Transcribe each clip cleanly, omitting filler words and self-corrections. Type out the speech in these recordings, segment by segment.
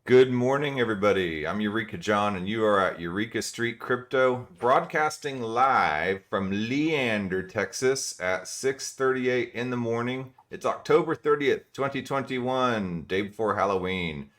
Good morning, everybody. I'm Eureka John, and you are at Eureka Street Crypto, broadcasting live from Leander, Texas at 6:38 in the morning. It's October 30th, 2021, day before Halloween.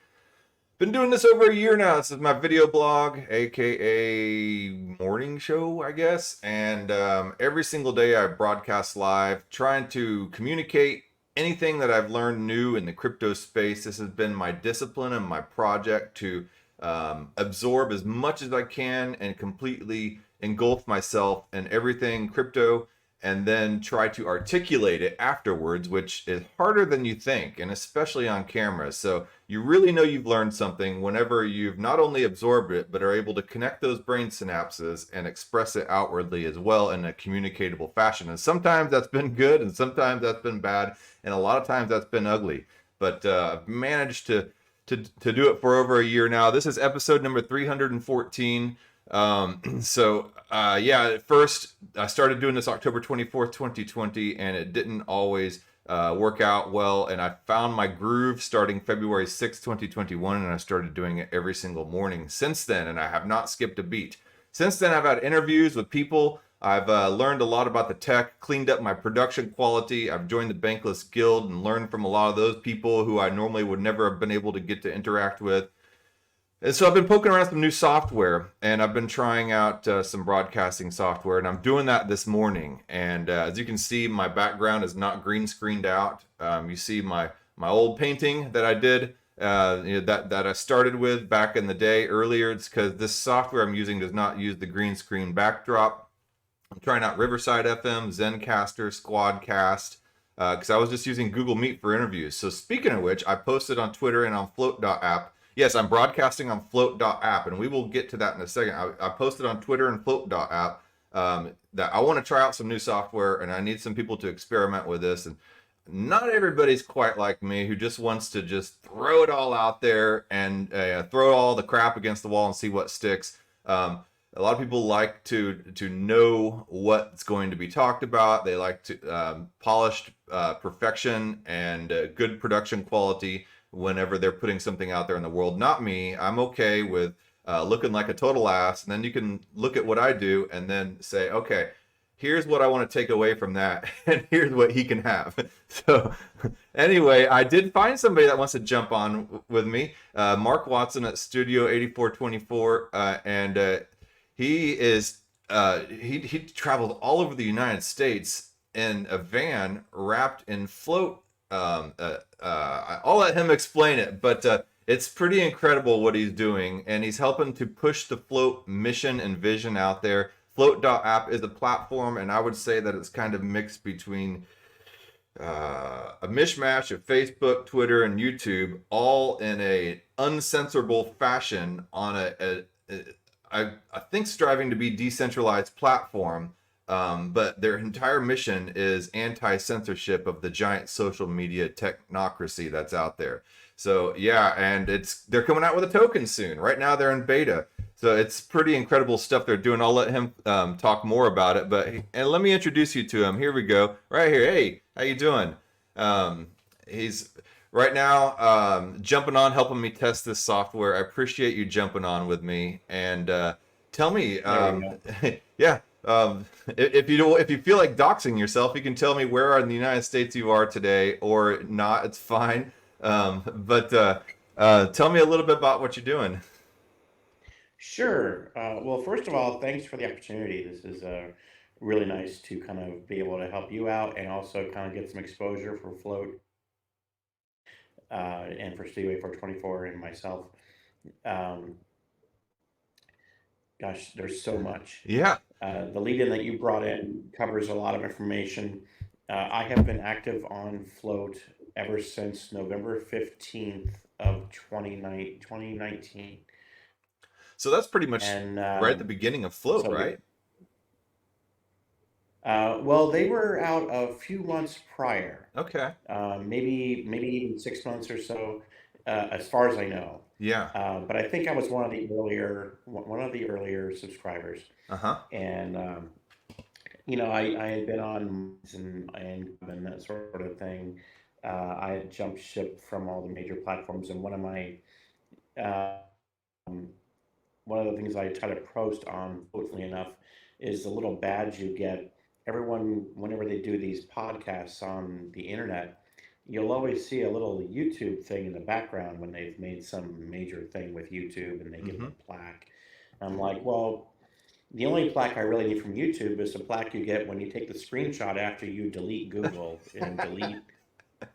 Been doing this over a year now. This is my video blog, aka morning show, I guess. And every single day I broadcast live, trying to communicate anything that I've learned new in the crypto space. This has been my discipline and my project to absorb as much as I can and completely engulf myself in everything crypto and then try to articulate it afterwards, which is harder than you think, and especially on camera. So you really know you've learned something whenever you've not only absorbed it, but are able to connect those brain synapses and express it outwardly as well in a communicatable fashion. And sometimes that's been good, and sometimes that's been bad, and a lot of times that's been ugly. But I've managed to do it for over a year now. This is episode number 314. Yeah, at first I started doing this October 24th, 2020, and it didn't always work out well. And I found my groove starting February 6th, 2021, and I started doing it every single morning since then, and I have not skipped a beat. Since then, I've had interviews with people. I've learned a lot about the tech, cleaned up my production quality. I've joined the Bankless Guild and learned from a lot of those people who I normally would never have been able to get to interact with. And so I've been poking around some new software, and I've been trying out some broadcasting software, and I'm doing that this morning. And as you can see, my background is not green screened out. You see my old painting that I did, that I started with back in the day earlier. It's because this software I'm using does not use the green screen backdrop. I'm trying out Riverside FM, Zencaster, Squadcast, because I was just using Google Meet for interviews. So speaking of which, I posted on Twitter and on Flote.app. Yes, I'm broadcasting on Flote.app, and we will get to that in a second. I posted on Twitter and Flote.app that I want to try out some new software, and I need some people to experiment with this. And not everybody's quite like me, who just wants to just throw it all out there and throw all the crap against the wall and see what sticks. A lot of people like to know what's going to be talked about. They like to polished perfection and good production quality whenever they're putting something out there in the world. Not me. I'm okay with looking like a total ass, and then you can look at what I do and then say, okay, here's what I want to take away from that, and here's what he can have. So anyway, I did find somebody that wants to jump on with me, Mark Watson at Studio8424, and he is he traveled all over the United States in a van wrapped in float. I'll let him explain it, but it's pretty incredible what he's doing, and he's helping to push the float mission and vision out there. Flote.app is a platform, and I would say that it's kind of mixed between a mishmash of Facebook, Twitter, and YouTube, all in a uncensorable fashion on I think striving to be decentralized platform. But their entire mission is anti-censorship of the giant social media technocracy that's out there. So yeah, and they're coming out with a token soon. Right now they're in beta. So it's pretty incredible stuff they're doing. I'll let him talk more about it. And let me introduce you to him. Here we go. Right here. Hey, how you doing? He's right now jumping on, helping me test this software. I appreciate you jumping on with me. And tell me, yeah. If you feel like doxing yourself, you can tell me where in the United States you are today, or not. It's fine. But tell me a little bit about what you're doing. Sure. Well, first of all, thanks for the opportunity. This is really nice to kind of be able to help you out and also kind of get some exposure for Float and for Studio 8424 and myself. Um, Gosh, there's so much. Yeah. The lead in that you brought in covers a lot of information. I have been active on Float ever since November 15th of 2019. So that's pretty much And right at the beginning of Float, so right? Well, they were out a few months prior, Okay. maybe even 6 months or so, as far as I know. Yeah. But I think I was one of the earlier subscribers, Uh-huh. and I had been on and that sort of thing. I had jumped ship from all the major platforms, and one of my Um, One of the things I try to post on, fortunately enough, is the little badge you get. Everyone, whenever they do these podcasts on the internet, you'll always see a little YouTube thing in the background when they've made some major thing with YouTube and they give them Mm-hmm. a plaque. I'm like, well, the only plaque I really need from YouTube is the plaque you get when you take the screenshot after you delete Google and delete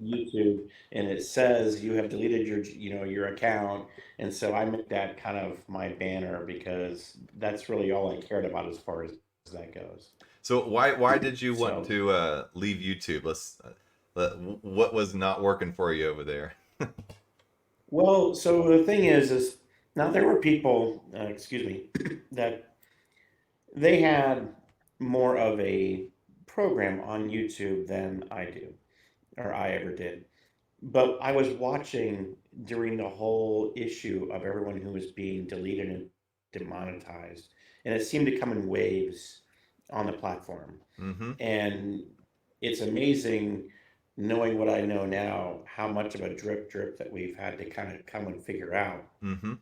YouTube, and it says you have deleted your account, and so I make that kind of my banner because that's really all I cared about as far as that goes. So why did you want So, to leave YouTube? What was not working for you over there? well, so the thing is now there were people, excuse me, that they had more of a program on YouTube than I do, or I ever did. But I was watching during the whole issue of everyone who was being deleted and demonetized, and it seemed to come in waves on the platform. Mm-hmm. And it's amazing knowing what I know now, how much of a drip that we've had to kind of come and figure out Mm-hmm.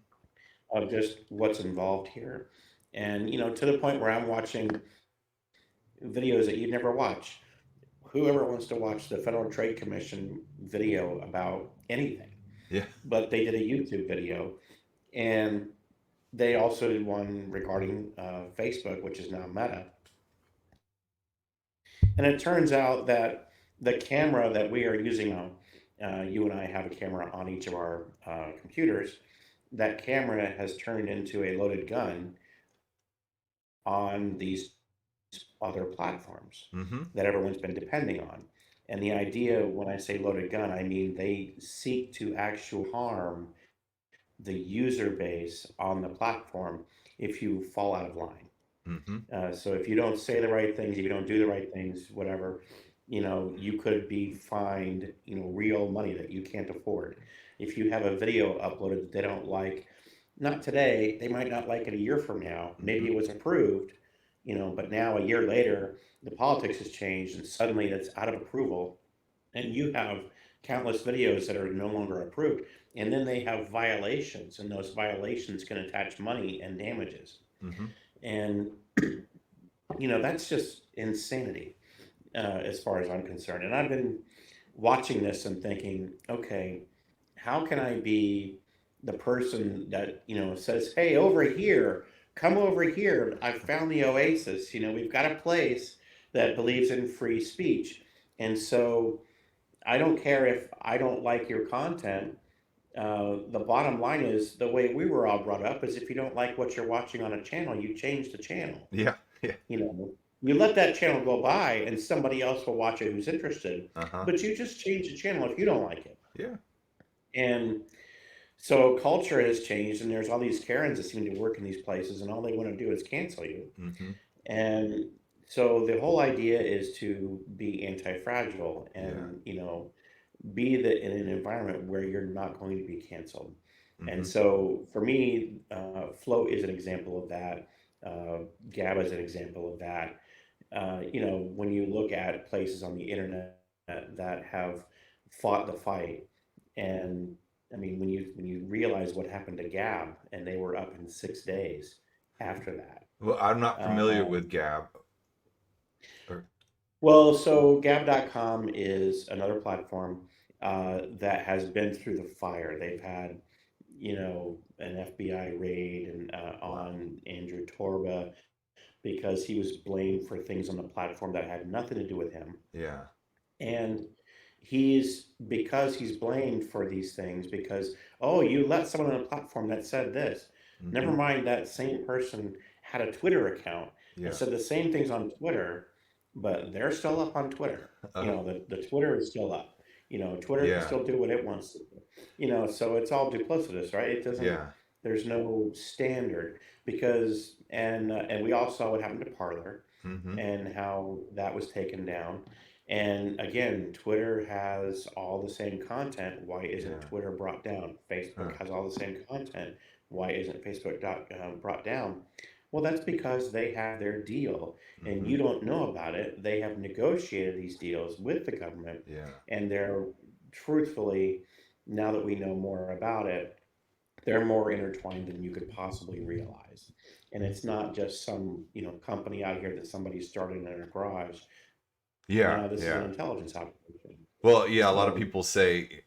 of just what's involved here. And, to the point where I'm watching videos that you'd never watch. Whoever wants to watch the Federal Trade Commission video about anything, Yeah. but they did a YouTube video, and they also did one regarding Facebook, which is now Meta. And it turns out that the camera that we are using now, you and I have a camera on each of our computers. That camera has turned into a loaded gun on these other platforms Mm-hmm. that everyone's been depending on. And the idea, when I say loaded gun, I mean they seek to actually harm the user base on the platform if you fall out of line. Mm-hmm. So if you don't say the right things, if you don't do the right things, whatever, you could be fined, real money that you can't afford. If you have a video uploaded that they don't like, not today, they might not like it a year from now. Maybe Mm-hmm. it was approved, but now a year later, the politics has changed and suddenly it's out of approval and you have countless videos that are no longer approved. And then they have violations, and those violations can attach money and damages. Mm-hmm. And, that's just insanity as far as I'm concerned. And I've been watching this and thinking, okay, how can I be the person that, says, hey, over here, come over here. I've found the oasis. We've got a place that believes in free speech. And so I don't care if I don't like your content. The bottom line is the way we were all brought up is if you don't like what you're watching on a channel, you change the channel. Yeah. Yeah. You know, you let that channel go by and somebody else will watch it who's interested, Uh-huh. but you just change the channel if you don't like it. Yeah. And so culture has changed, and there's all these Karens that seem to work in these places, and all they want to do is cancel you. Mm-hmm. And so the whole idea is to be anti-fragile Yeah. and, in an environment where you're not going to be canceled. And Mm-hmm. so for me, Float is an example of that. Gab is an example of that. When you look at places on the internet that have fought the fight, and I mean, when you realize what happened to Gab, and they were up in 6 days after that. Well, I'm not familiar with Um, Gab. Or, well, so Gab.com is another platform that has been through the fire. They've had, an FBI raid and wow. on Andrew Torba because he was blamed for things on the platform that had nothing to do with him. Yeah. And because he's blamed for these things, because, oh, you let someone on a platform that said this. Never Mm-hmm. mind that same person had a Twitter account and Yeah. said the same things on Twitter, but they're still up on Twitter. Uh, The Twitter is still up. Twitter can yeah. still do what it wants to do. So it's all duplicitous, right? It doesn't, Yeah. there's no standard because, and we all saw what happened to Parler Mm-hmm. and how that was taken down. And again, Twitter has all the same content. Why isn't Yeah. Twitter brought down? Huh. Facebook has all the same content. Why isn't brought down? Well, that's because they have their deal and Mm-hmm. you don't know about it. They have negotiated these deals with the government, Yeah. and they're truthfully, now that we know more about it, they're more intertwined than you could possibly realize. And it's not just some, company out here that somebody started in their garage. Yeah, Now this is an yeah. intelligence operation. Well, yeah, a lot of So people say,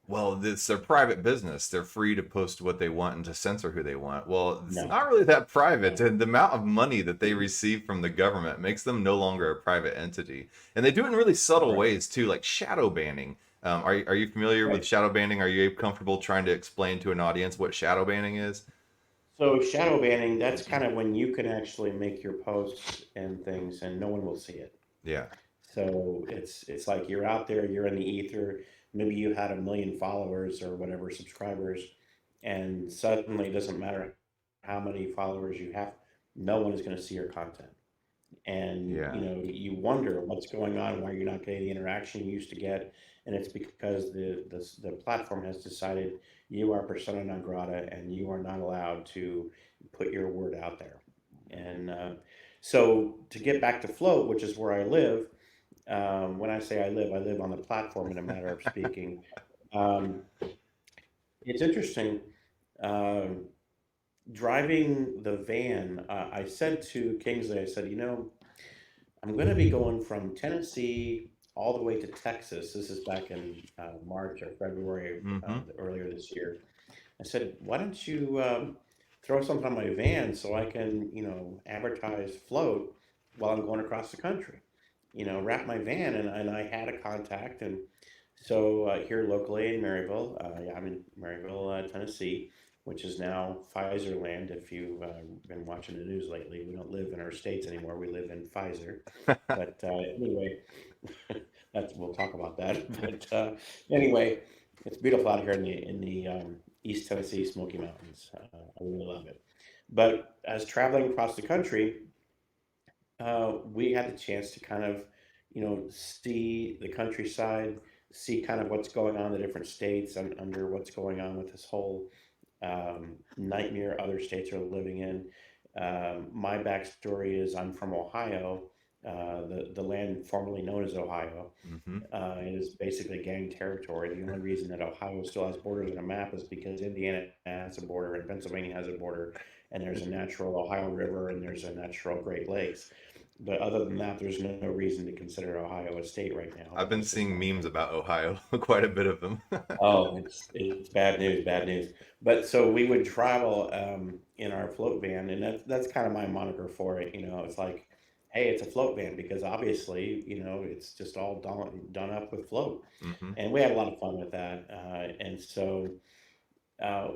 well, it's their private business. They're free to post what they want and to censor who they want. Well, it's no, not really that private. no, And the amount of money that they receive from the government makes them no longer a private entity. And they do it in really subtle right, ways too, like shadow banning. Are you familiar with right. shadow banning? Are you comfortable trying to explain to an audience what shadow banning is? So shadow banning, that's kind of when you can actually make your posts and things and no one will see it. Yeah. So it's like you're out there, you're in the ether. Maybe you had 1 million followers or whatever subscribers, and suddenly it doesn't matter how many followers you have, no one is going to see your content. And Yeah. you wonder what's going on, why you're not getting the interaction you used to get, and it's because the platform has decided you are persona non grata and you are not allowed to put your word out there. And so to get back to Float, which is where I live, when I live on the platform in a matter of speaking. Um, it's interesting. Um, Driving the van, I said to Kingsley, I said, I'm going to be going from Tennessee all the way to Texas. This is back in March or February Mm-hmm. earlier this year. I said, why don't you throw something on my van so I can, advertise Float while I'm going across the country? Wrap my van. And I had a contact. And so here locally in Maryville, yeah, I'm in Maryville, Tennessee, which is now Pfizer land. If you've been watching the news lately, we don't live in our states anymore. We live in Pfizer. But anyway, we'll talk about that. But anyway, it's beautiful out here in the East Tennessee Smoky Mountains. I really love it. But as traveling across the country, we had the chance to kind of, see the countryside, see kind of what's going on in the different states and under what's going on with this whole nightmare other states are living in. My backstory is I'm from Ohio, the land formerly known as Ohio. Mm-hmm. It is basically gang territory. The only reason that Ohio still has borders on a map is because Indiana has a border and Pennsylvania has a border, and there's a natural Ohio River and there's a natural Great Lakes. But other than that, there's no reason to consider Ohio a state right now I've been because it's seeing not. memes about Ohio, quite a bit of them. Oh, it's bad news, bad news. But so we would travel in our float van, and that's kind of my moniker for it. It's like, hey, it's a float van because obviously, it's just all done up with float, Mm-hmm. and we had a lot of fun with that. And so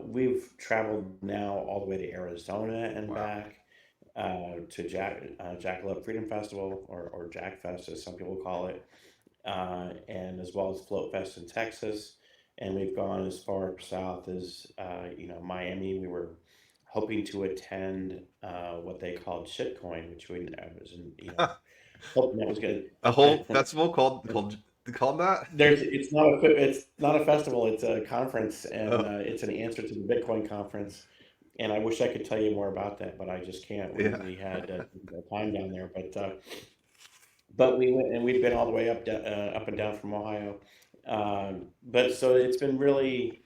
we've traveled now all the way to Arizona and Wow. back to Jackalope Freedom Festival or Jack Fest as some people call it, and as well as Float Fest in Texas. And we've gone as far south as Miami. We were hoping to attend what they called shitcoin, which I was hoping that was good. A whole festival called that? It's not a festival. It's a conference, and Oh, it's an answer to the Bitcoin conference. And I wish I could tell you more about that, but I just can't. We yeah. we had time down there, but we went and we've been all the way up and down from Ohio. But so it's been really,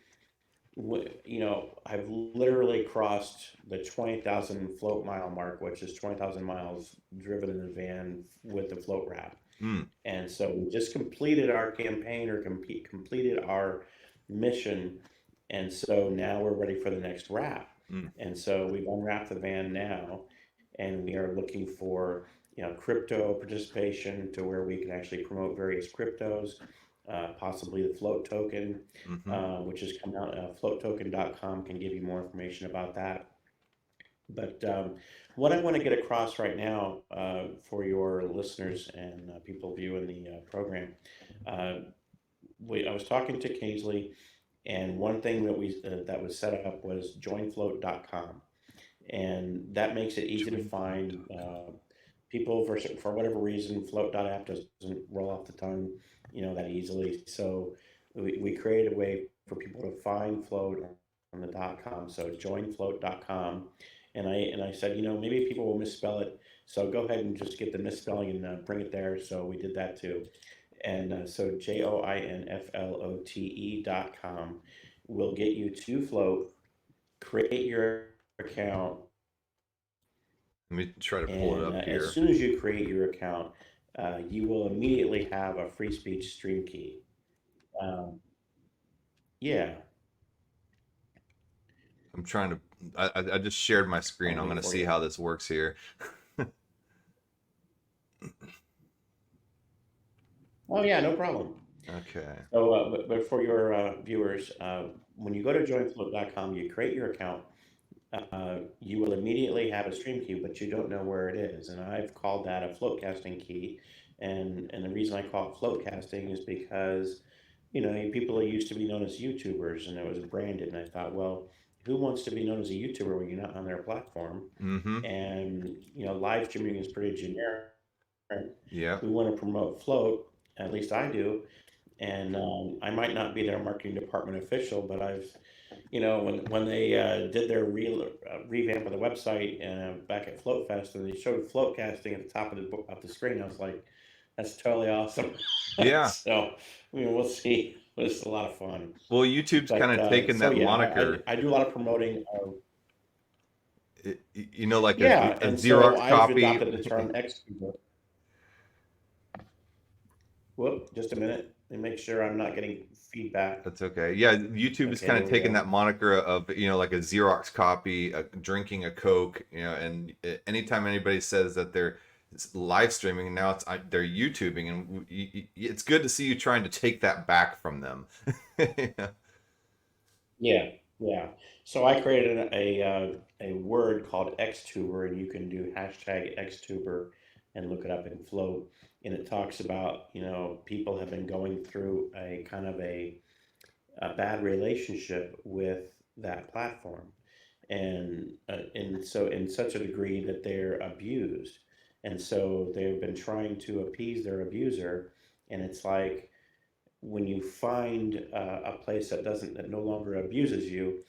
I've literally crossed the 20,000 float mile mark, which is 20,000 miles driven in a van with the float wrap. Mm, And so we just completed our campaign or completed our mission. And so now we're ready for the next wrap. mm. And so we've unwrapped the van now, and we are looking for crypto participation to where we can actually promote various cryptos, possibly the float token, Mm-hmm. which has come out. Floattoken.com can give you more information about that. But what I want to get across right now for your listeners and people viewing the program, uh, I was talking to Kingsley, and one thing that was set up was joinfloat.com, and that makes it easy to find people for whatever reason. Flote.app doesn't roll off the tongue, that easily. So we created a way for people to find Float on the .com. So joinfloat.com, and I said, maybe people will misspell it. So go ahead and just get the misspelling and bring it there. So we did that too. And so joinflote.com. will get you to Float, create your account, Let me try to pull it and up as here. soon as you create your account, you will immediately have a free speech stream key. Um, yeah, I'm trying to. I just shared my screen. I'll I'm going wait to for see you. how this works here. Oh yeah, no problem. Okay. So, but for your viewers, when you go to joinfloat.com, you create your account. You will immediately have a stream key, but you don't know where it is. And I've called that a float casting key. And the reason I call it float casting is because, people used to be known as YouTubers and it was branded. And I thought, well, who wants to be known as a YouTuber when you're not on their platform? Mm-hmm. And, live streaming is pretty generic. Yep. We want to promote float, at least I do. And I might not be their marketing department official, but when they did their revamp of the website back at Float Fest, and they showed float casting at the top of the screen, I was like, "That's totally awesome." Yeah. So, we'll see. But it's a lot of fun. Well, YouTube's kind But of taken so that yeah, moniker, I do a lot of promoting. like Yeah, a and so Xerox I've copy. adopted the term extrovert. Whoop, just a minute. Let me make sure I'm not getting feedback. That's okay. Yeah, YouTube is Okay, kind there of we taking go. that moniker of, like a Xerox copy, drinking a Coke, and anytime anybody says that they're live streaming, now they're YouTubing, and it's good to see you trying to take that back from them. Yeah. Yeah, yeah. So I created a word called Xtuber, and you can do hashtag Xtuber and look it up in Float. And it talks about, people have been going through a kind of a bad relationship with that platform. And so in such a degree that they're abused. And so they've been trying to appease their abuser. And it's like, when you find a place that no longer abuses you,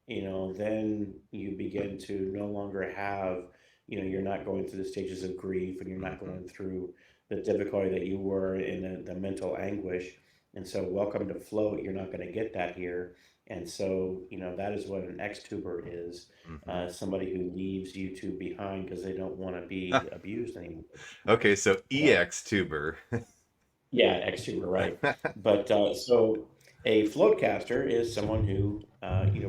then you begin to no longer have, you're not going through the stages of grief and you're not Hmm. going through the difficulty that you were in the mental anguish. And so, welcome to Float. You're not going to get that here. And so, that is what an ex-tuber is, Hmm. somebody who leaves YouTube behind because they don't want to be abused anymore. Okay, so So, EX tuber. yeah, ex-tuber, right. But so a floatcaster is someone who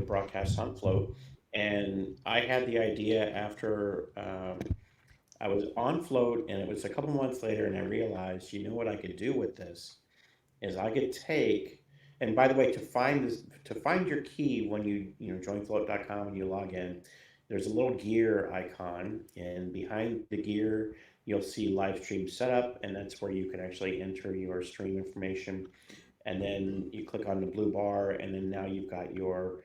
broadcasts on Float, and I had the idea after I was on Float, and it was a couple months later, and I realized, what I could do with this is I could take, and by the way, to find your key when you join float.com and you log in, there's a little gear icon, and behind the gear, you'll see live stream setup, and that's where you can actually enter your stream information. And then you click on the blue bar, and then now you've got your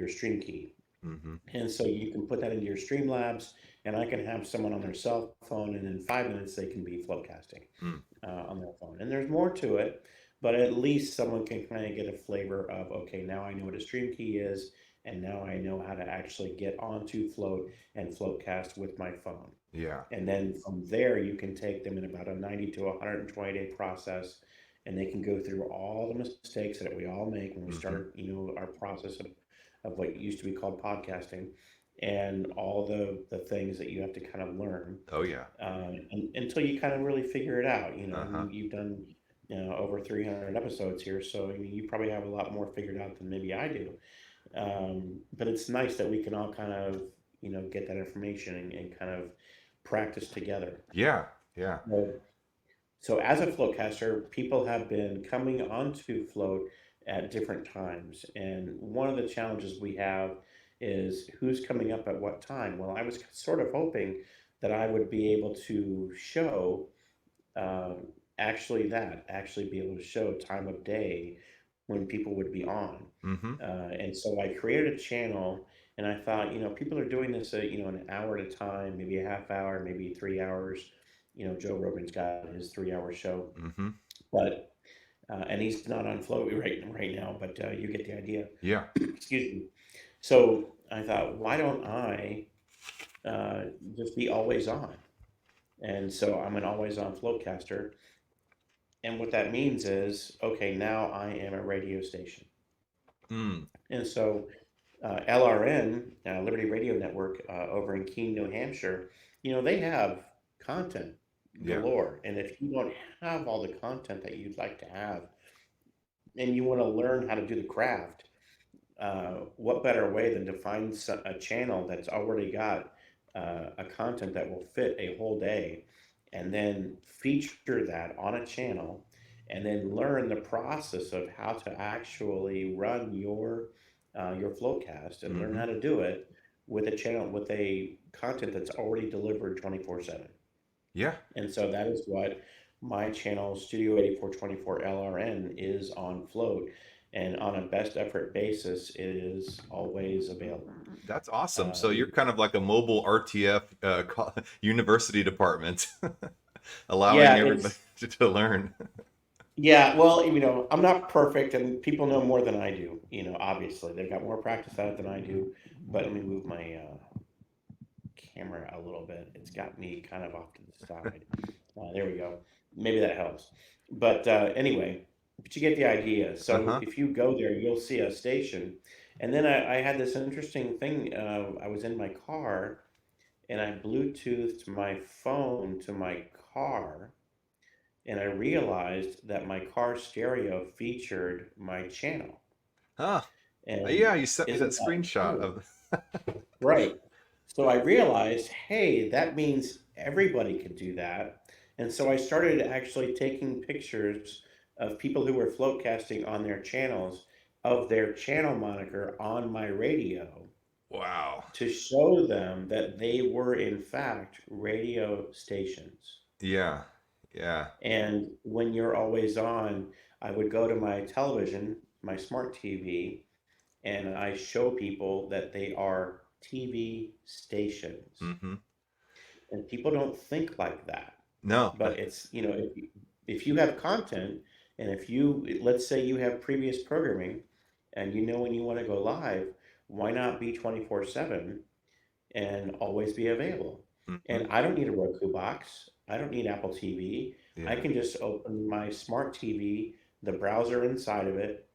stream key. Hmm. And so you can put that into your Streamlabs, and I can have someone on their cell phone, and in 5 minutes they can be floatcasting Mm. on their phone. And there's more to it, but at least someone can kind of get a flavor of, okay, now I know what a stream key is, and now I know how to actually get onto Float and Floatcast with my phone. Yeah. And then from there, you can take them in about a 90 to 120-day process, and they can go through all the mistakes that we all make when we Hmm. start, our process of what used to be called podcasting, and all the things that you have to kind of learn Oh yeah. until you kind of really figure it out. Uh-huh. You've done over 300 episodes here, so I mean, you probably have a lot more figured out than maybe I do. But it's nice that we can all kind of get that information and kind of practice together. Yeah. Yeah. So, so as a floatcaster, people have been coming onto float at different times, and one of the challenges we have is who's coming up at what time. Well, I was sort of hoping that I would be able to show um, actually be able to show time of day when people would be on. Hmm. And so I created a channel, and I thought, people are doing this, an hour at a time, maybe a half hour, maybe 3 hours. Joe Rogan's got his 3 hour show, Hmm. but and he's not on Flow right now, but you get the idea. Yeah. Excuse me. So I thought, why don't I just be always on? And so I'm an always on floatcaster. And what that means is, okay, now I am a radio station. Mm, And so LRN, Liberty Radio Network, over in Keene, New Hampshire, they have content yeah. galore. And if you don't have all the content that you'd like to have, and you want to learn how to do the craft, what better way than to find a channel that's already got a content that will fit a whole day, and then feature that on a channel, and then learn the process of how to actually run your Flowcast and learn Hmm. how to do it with a channel with a content that's already delivered 24/7. Yeah. And so that is what my channel, Studio8424 LRN, is on Float. And on a best effort basis, it is always available. That's awesome. So you're Um, kind of like a mobile RTF university department, allowing yeah, everybody to learn. well, I'm not perfect, and people know more than I do. Obviously, they've got more practice at it than I do. But let me move my camera a little bit. It's got me kind of off to the side. There we go. Maybe that helps. But anyway, but you get the idea. So Uh-huh. if you go there, you'll see a station. And then I had this interesting thing. I was in my car and I Bluetoothed my phone to my car. And I realized that my car stereo featured my channel. Huh. And Yeah, you sent me that isn't that screenshot cool? of. Right. So I realized, hey, that means everybody could do that. And so I started actually taking pictures of people who were floatcasting on their channels of their channel moniker on my radio Wow. to show them that they were in fact radio stations. Yeah. Yeah. And when you're always on, I would go to my television, my smart TV, and I show people that they are TV stations. Mm-hmm. And people don't think like that. No. But it's, if you have content, and if you, let's say you have previous programming, and when you want to go live, why not be 24/7 and always be available? Mm-hmm. And I don't need a Roku box. I don't need Apple TV. I Yeah. can just open my smart TV, the browser inside of it,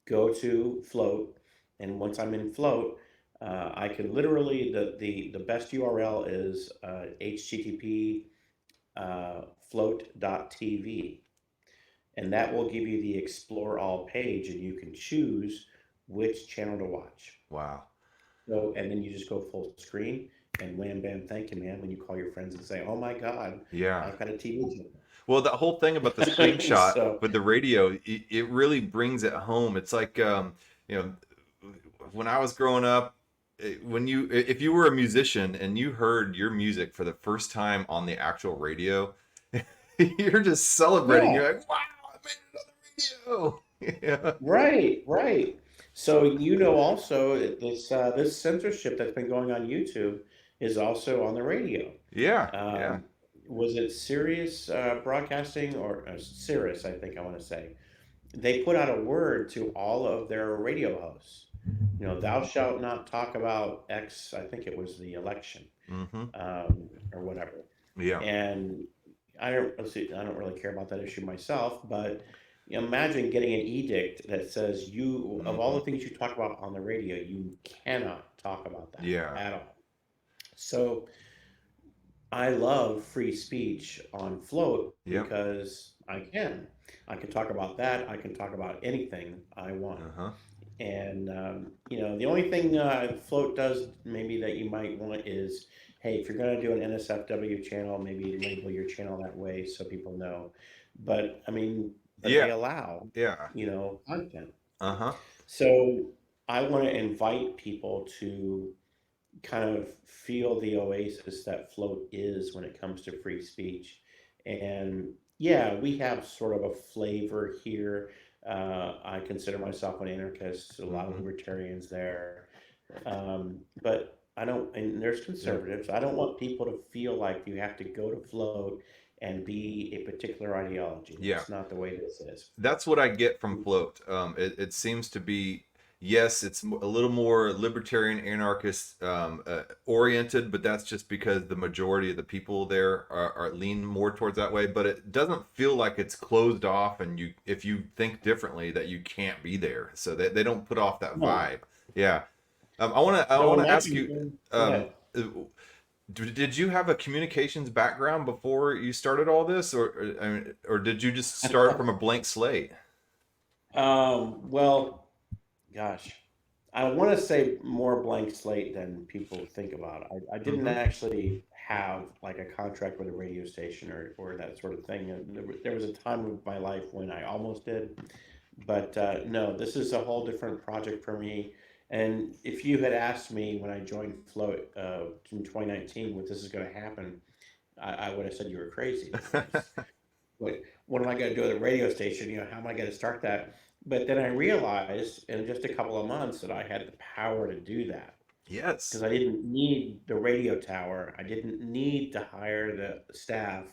go to Float, and once I'm in Float, I can literally the best URL is HTTP Flote.tv, and that will give you the Explore All page, and you can choose which channel to watch. Wow. So, and then you just go full screen, and wham bam, thank you, man. When you call your friends and say, "Oh my God, Yeah. I've got a TV Well, that whole thing about the channel," screenshot so with the radio, it really brings it home. It's like, you know, when I was growing up, if you were a musician and you heard your music for the first time on the actual radio, you're just celebrating. yeah. You're like, wow, I made another video. Right, right. So also this censorship that's been going on YouTube is also on the radio. Yeah. Yeah. Yeah. Um, was it Sirius Broadcasting or Sirius? I think I want to say they put out a word to all of their radio hosts. Thou shalt not talk about X. I think it was the election, Mm-hmm. or whatever. Yeah. And I don't really care about that issue myself, but imagine getting an edict that says you of all Mm-hmm. the things you talk about on the radio, you cannot talk about that Yeah. at all. So I love free speech on Float Yep. because I can talk about that. I can talk about anything I want. Uh-huh. And the only thing Float does maybe that you might want is, hey, if you're going to do an NSFW channel, maybe label your channel that way so people know. But I mean, but Yeah. they allow, Yeah. content. Uh-huh. So I want to invite people to kind of feel the oasis that Float is when it comes to free speech. And yeah, we have sort of a flavor here. I consider myself an anarchist, a lot of Mm-hmm. libertarians there. But I don't, and there's Yeah. conservatives. I don't want people to feel like you have to go to Float and be a particular ideology. Yeah. That's not the way this is. That's what I get from Float. It seems to be yes, it's a little more libertarian, anarchist oriented, but that's just because the majority of the people there are lean more towards that way. But it doesn't feel like it's closed off, and you if you think differently that you can't be there. So they don't put off that No, vibe. Yeah. I want no, in to my ask you. opinion, go Um, ahead. uh, did you have a communications background before you started all this, or did you just start from a blank slate? Well, gosh, I want to say more blank slate than people think about. I didn't Mm-hmm. actually have like a contract with a radio station or that sort of thing. And there was a time of my life when I almost did, but no, this is a whole different project for me. And if you had asked me when I joined Float in 2019 what this is going to happen, I would have said you were crazy. What am I going to do at a radio station? How am I going to start that? But then I realized in just a couple of months that I had the power to do that because Yes. I didn't need the radio tower. I didn't need to hire the staff.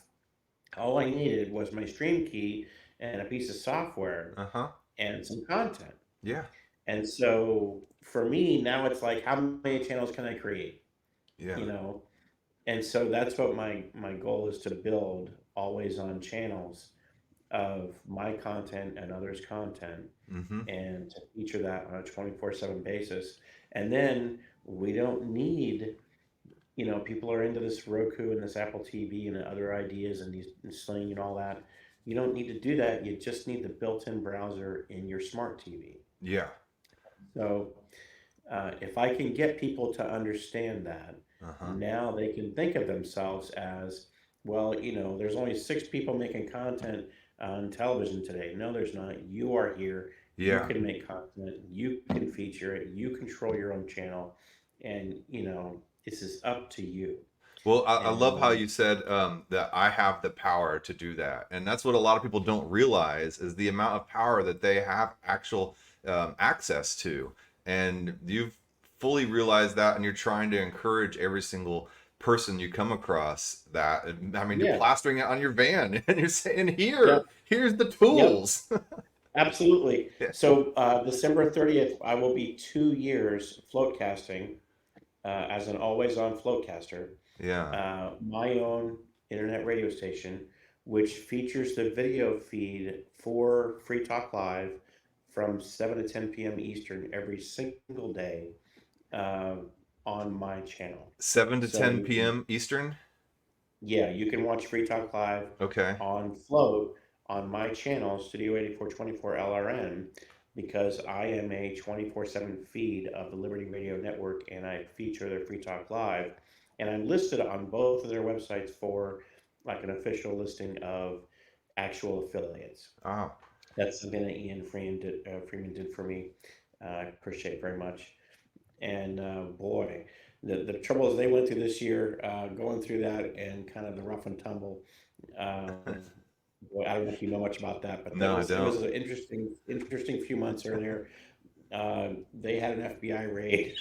All I needed was my stream key and a piece of software Uh-huh. and some content. Yeah. And so for me, now it's like, how many channels can I create? Yeah. You know, and so that's what my goal is to build always on channels of my content and others' content Mm-hmm. and to feature that on a 24/7 basis. And then we don't need, people are into this Roku and this Apple TV and other ideas and these and Sling and all that. You don't need to do that. You just need the built-in browser in your smart TV. Yeah. So if I can get people to understand that, Uh-huh. now they can think of themselves as, well, there's only six people making content on television today. No, there's not. You are here. You Yeah. can make content. You can feature it. You control your own channel. And, this is up to you. Well, I And love how you said that I have the power to do that, and that's what a lot of people don't realize is the amount of power that they have actual access to, and you've fully realized that, and you're trying to encourage every single person you come across that. And, I mean, you're yeah, plastering it on your van, and you're saying, yep, here's the yep, tools." absolutely. Yeah. So December 30th, I will be 2 years floatcasting as an always on floatcaster. Yeah. My own internet radio station, which features the video feed for Free Talk Live from 7 to 10 p.m. Eastern every single day uh, on my channel. 7 to So 10 p.m. Eastern. yeah, you can watch Free Talk Live Okay. on Float on my channel, Studio8424 LRN, because I am a 24/7 feed of the Liberty Radio Network and I feature their Free Talk Live. And I'm listed on both of their websites for like an official listing of actual affiliates. Oh. That's something that Freeman did for me. I appreciate it very much. And boy, the troubles they went through this year, going through that and kind of the rough and tumble. Um, boy, I don't know if you know much about that, but No, I it was don't. an interesting few months earlier. They had an FBI raid.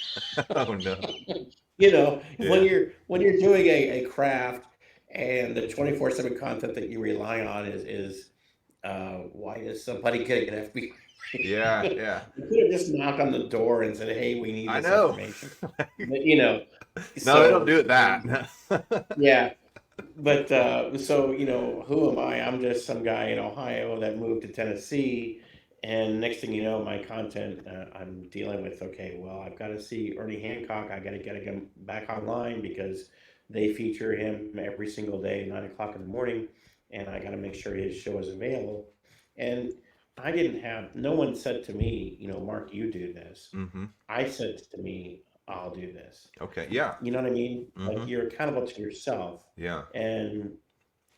Oh no. When Yeah. you're doing a craft and the 24/7 content that you rely on is why is somebody getting an FBI? Yeah. Yeah. You could have just knocked on the door and said, "Hey, we need I this know. information." But, No, they don't so do it that. yeah. But so who am I? I'm just some guy in Ohio that moved to Tennessee, and next thing you know, my content I'm dealing with. Okay, well, I've got to see Ernie Hancock. I got to get him back online because they feature him every single day, 9 o'clock in the morning, and I got to make sure his show is available. And I didn't have. No one said to me, Mark, you do this. Hmm. I said to me, I'll do this. Okay. Yeah. You know what I mean? Like Hmm. you're accountable to yourself. Yeah. And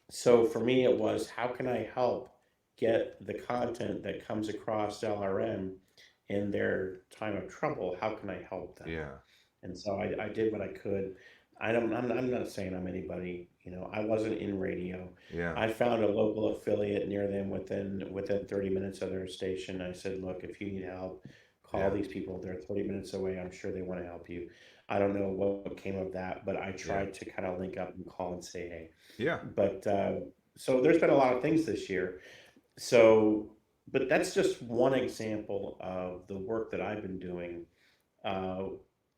so for me, it was how can I help get the content that comes across LRM in their time of trouble? How can I help them? Yeah. And so I did what I could. I'm not saying I'm anybody, I wasn't in radio. Yeah. I found a local affiliate near them within 30 minutes of their station. I said, look, if you need help, call Yeah. these people. They're 30 minutes away. I'm sure they want to help you. I don't know what came of that, but I Yeah. tried to kind of link up and call and say, hey. Yeah. But so there's been a lot of things this year. So but that's just one example of the work that I've been doing uh,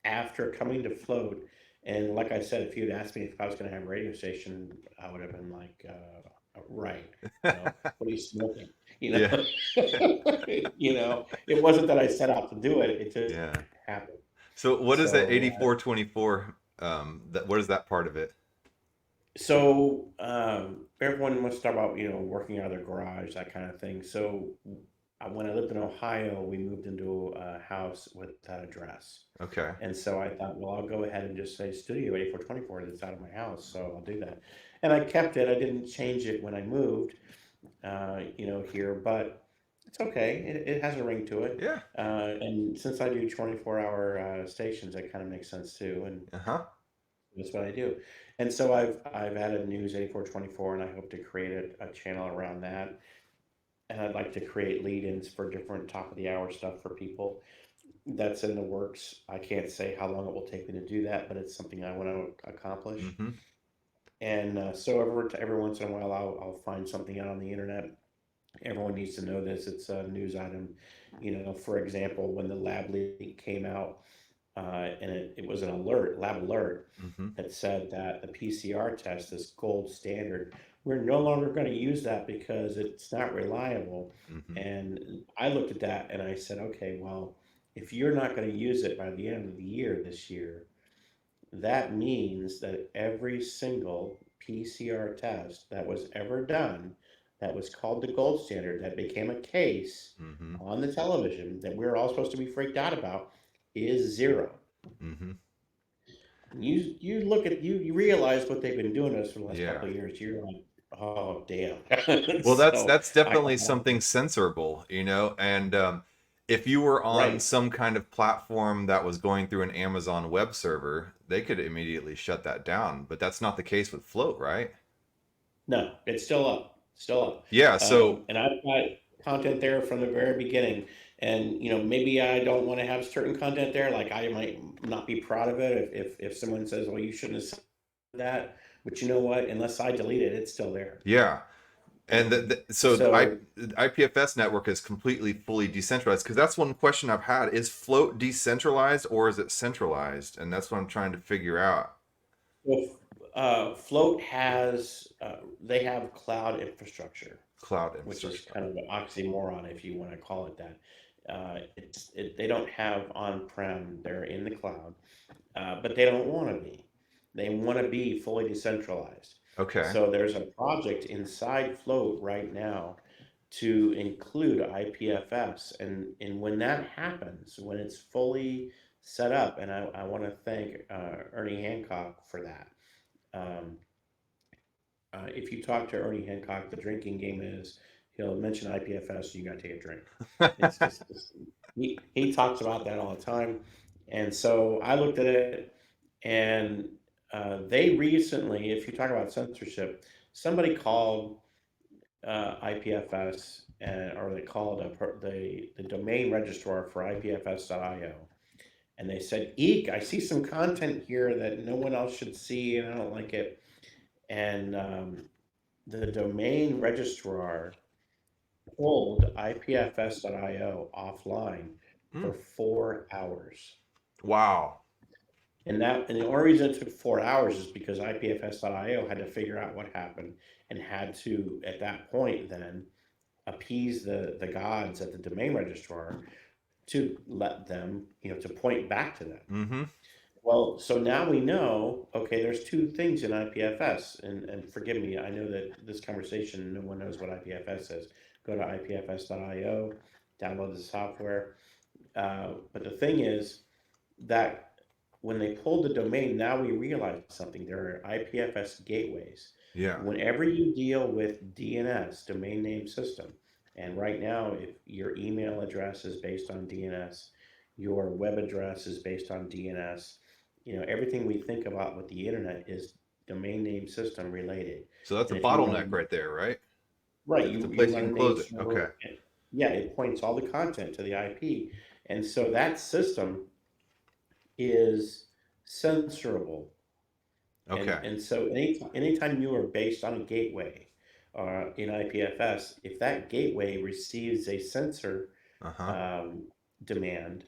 after coming to Float. And like I said, if you'd asked me if I was going to have a radio station, I would have been like, right, what are you smoking? You Yeah. know, it wasn't that I set out to do it; it just Yeah. happened. So what is that So, 8424? That what is that part of it? everyone wants to talk about working out of their garage, that kind of thing. So when I lived in Ohio, we moved into a house with that address. Okay. And so I thought, well, I'll go ahead and just say Studio 8424 that's out of my house. So I'll do that. And I kept it. I didn't change it when I moved, here, but it's okay. It has a ring to it. Yeah. And since I do 24-hour stations, that kind of makes sense too. And Uh-huh. that's what I do. And so I've added News 8424, and I hope to create a channel around that. And I'd like to create lead-ins for different top of the hour stuff for people. That's in the works. I can't say how long it will take me to do that, but it's something I want to accomplish. Mm-hmm. And so every once in a while, I'll find something out on the internet. Everyone needs to know this. It's a news item. For example, when the lab leak came out, and it was an lab alert, Mm-hmm. that said that the PCR test is gold standard. We're no longer going to use that because it's not reliable. Mm-hmm. And I looked at that and I said, okay, well, if you're not going to use it by the end of the year this year, that means that every single PCR test that was ever done that was called the gold standard, that became a case Mm-hmm. on the television that we're all supposed to be freaked out about, is zero. Mm-hmm. You look at you realize what they've been doing to us for the last Yeah. couple of years. You're like, oh damn. Well, that's So that's I definitely something censorable, and if you were on right. some kind of platform that was going through an Amazon web server, they could immediately shut that down. But that's not the case with Float, right? No, it's still up, still up. Yeah. So And I've got content there from the very beginning. And maybe I don't want to have certain content there. Like I might not be proud of it if someone says, well, you shouldn't have said that. But you know what? Unless I delete it, it's still there. yeah, and Um, so so the IPFS network is completely fully decentralized because that's one question I've had: is Float decentralized or is it centralized? And that's what I'm trying to figure out. Well, Float has they have cloud infrastructure, Cloud which is infrastructure. kind of an oxymoron if you want to call it that. They don't have on-prem; they're in the cloud, but they don't want to be. They want to be fully decentralized. Okay. So there's a project inside Float right now to include IPFS, and when that happens, when it's fully set up, and I want to thank Ernie Hancock for that. Um, if you talk to Ernie Hancock, the drinking game is he'll mention IPFS, you got to take a drink. He talks about that all the time, and so I looked at it, and they recently, if you talk about censorship, somebody called IPFS, or they called the domain registrar for IPFS.io, and they said, "Eek, I see some content here that no one else should see, and I don't like it." And the domain registrar pulled IPFS.io offline Mm. for 4 hours. Wow. And the only reason it took 4 hours is because IPFS.io had to figure out what happened and had to, at that point, then appease the gods at the domain registrar to let them, to point back to them. Mm-hmm. Well, so now we know, okay, there's two things in IPFS, and forgive me, I know that this conversation, no one knows what IPFS is. Go to IPFS.io, download the software. But the thing is that when they pulled the domain, now we realize something. There are IPFS gateways. Yeah. Whenever you deal with DNS, domain name system, and right now, if your email address is based on DNS, your web address is based on DNS, everything we think about with the internet is domain name system related. So that's a And if you bottleneck run, right there, right? right, It's a you place you run can a name close it. server, Okay. and yeah, it points all the content to the IP. And so that system is censorable. And Okay. and so anytime you are based on a gateway, in IPFS, if that gateway receives a censor Uh-huh. um, demand,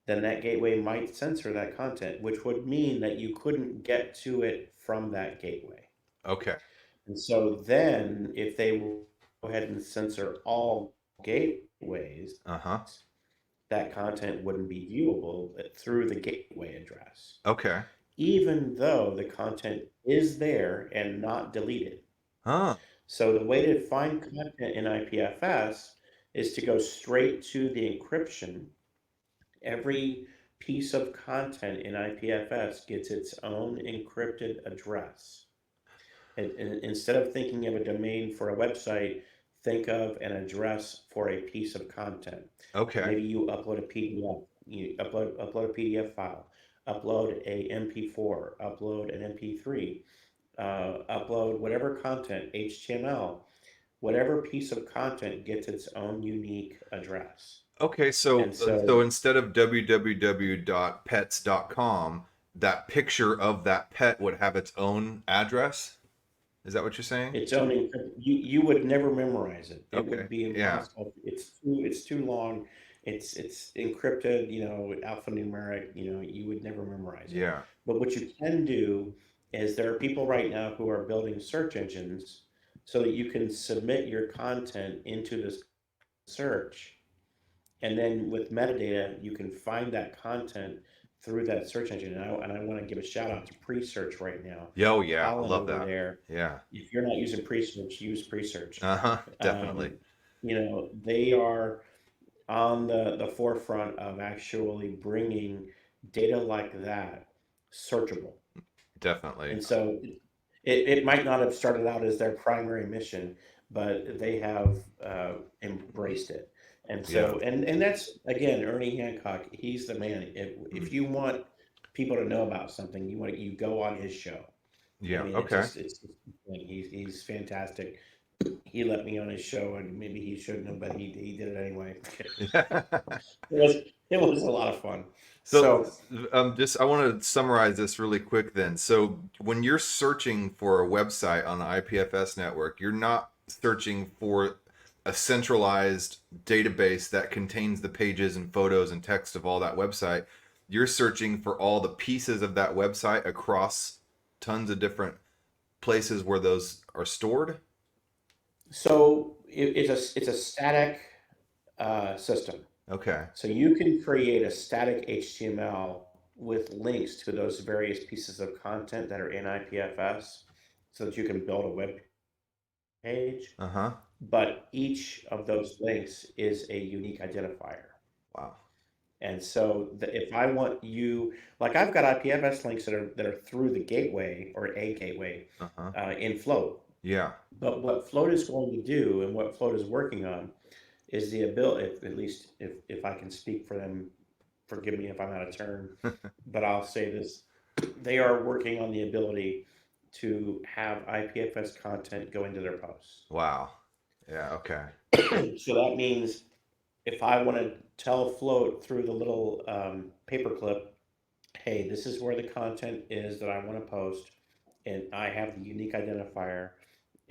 then that gateway might censor that content, which would mean that you couldn't get to it from that gateway. Okay. And so then, if they go ahead and censor all gateways, Uh-huh. that content wouldn't be viewable through the gateway address, Okay. even though the content is there and not deleted. Huh. So the way to find content in IPFS is to go straight to the encryption. Every piece of content in IPFS gets its own encrypted address. And instead of thinking of a domain for a website, think of an address for a piece of content. Okay. Maybe you upload a PDF, you upload a PDF file, upload a MP4, upload an MP3, upload whatever content, HTML, whatever piece of content gets its own unique address. Okay, And so so instead of www.pets.com, that picture of that pet would have its own address? Is that what you're saying? its own you would never memorize it. It would Okay. be Yeah. impossible. It's too long. It's encrypted, alphanumeric, you would never memorize it. Yeah. But what you can do is there are people right now who are building search engines so that you can submit your content into this search, and then with metadata you can find that content through that search engine. And I want to give a shout out to pre-search right now. Yeah, oh yeah. I Colin love over that. there, Yeah. if you're not using pre-search, use pre-search. Uh-huh. Definitely. um, they are on the forefront of actually bringing data like that searchable. Definitely. And so it might not have started out as their primary mission, but they have embraced it. And Yeah. so, and that's again, Ernie Hancock. He's the man. Mm. If you want people to know about something, you go on his show. I Yeah. mean, Okay. it's he's fantastic. He let me on his show, and maybe he shouldn't have, but he did it anyway. Yeah. It was a lot of fun. So, So just I want to summarize this really quick then. So, when you're searching for a website on the IPFS network, you're not searching for a centralized database that contains the pages and photos and text of all that website. You're searching for all the pieces of that website across tons of different places where those are stored. it's a static system. Okay. So you can create a static HTML with links to those various pieces of content that are in IPFS, so that you can build a web page. Uh-huh. But each of those links is a unique identifier. Wow. And so if I want you, like I've got IPFS links that are through the gateway or a gateway Uh-huh. in Float. Yeah. But what Float is going to do, and what Float is working on, is the ability, at least if I can speak for them, forgive me if I'm out of turn, but I'll say this: they are working on the ability to have IPFS content go into their posts. Wow. Yeah, okay. So that means if I want to tell Float through the little paperclip, hey, this is where the content is that I want to post, and I have the unique identifier,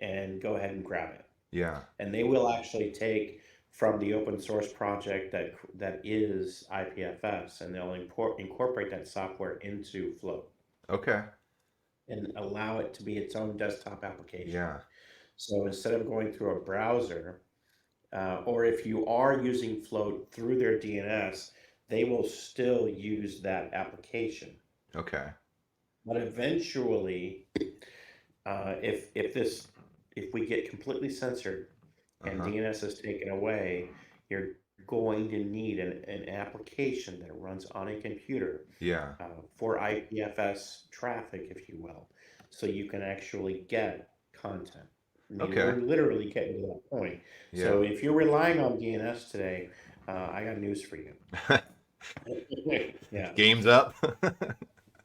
and go ahead and grab it. Yeah. And they will actually take from the open source project that is IPFS, and they'll incorporate that software into Float Okay. and allow it to be its own desktop application. Yeah. So instead of going through a browser, or if you are using Float through their DNS, they will still use that application. Okay. But eventually, if we get completely censored and Uh-huh. DNS is taken away, you're going to need an application that runs on a computer Yeah. for IPFS traffic, if you will, so you can actually get content. I mean, Okay. we're literally getting to that point. Yeah. So if you're relying on DNS today, I got news for you. Yeah. Game's up.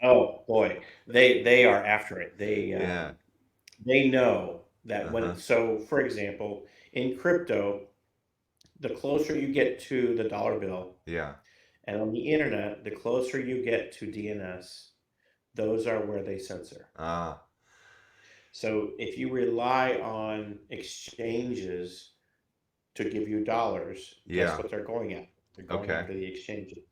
Oh boy, they are after it. Yeah. They know that Uh-huh. so for example, in crypto, the closer you get to the dollar bill, Yeah. and on the internet, the closer you get to DNS, those are where they censor. Ah. So if you rely on exchanges to give you dollars, guess Yeah. what they're going after? They're going Okay. after the exchanges.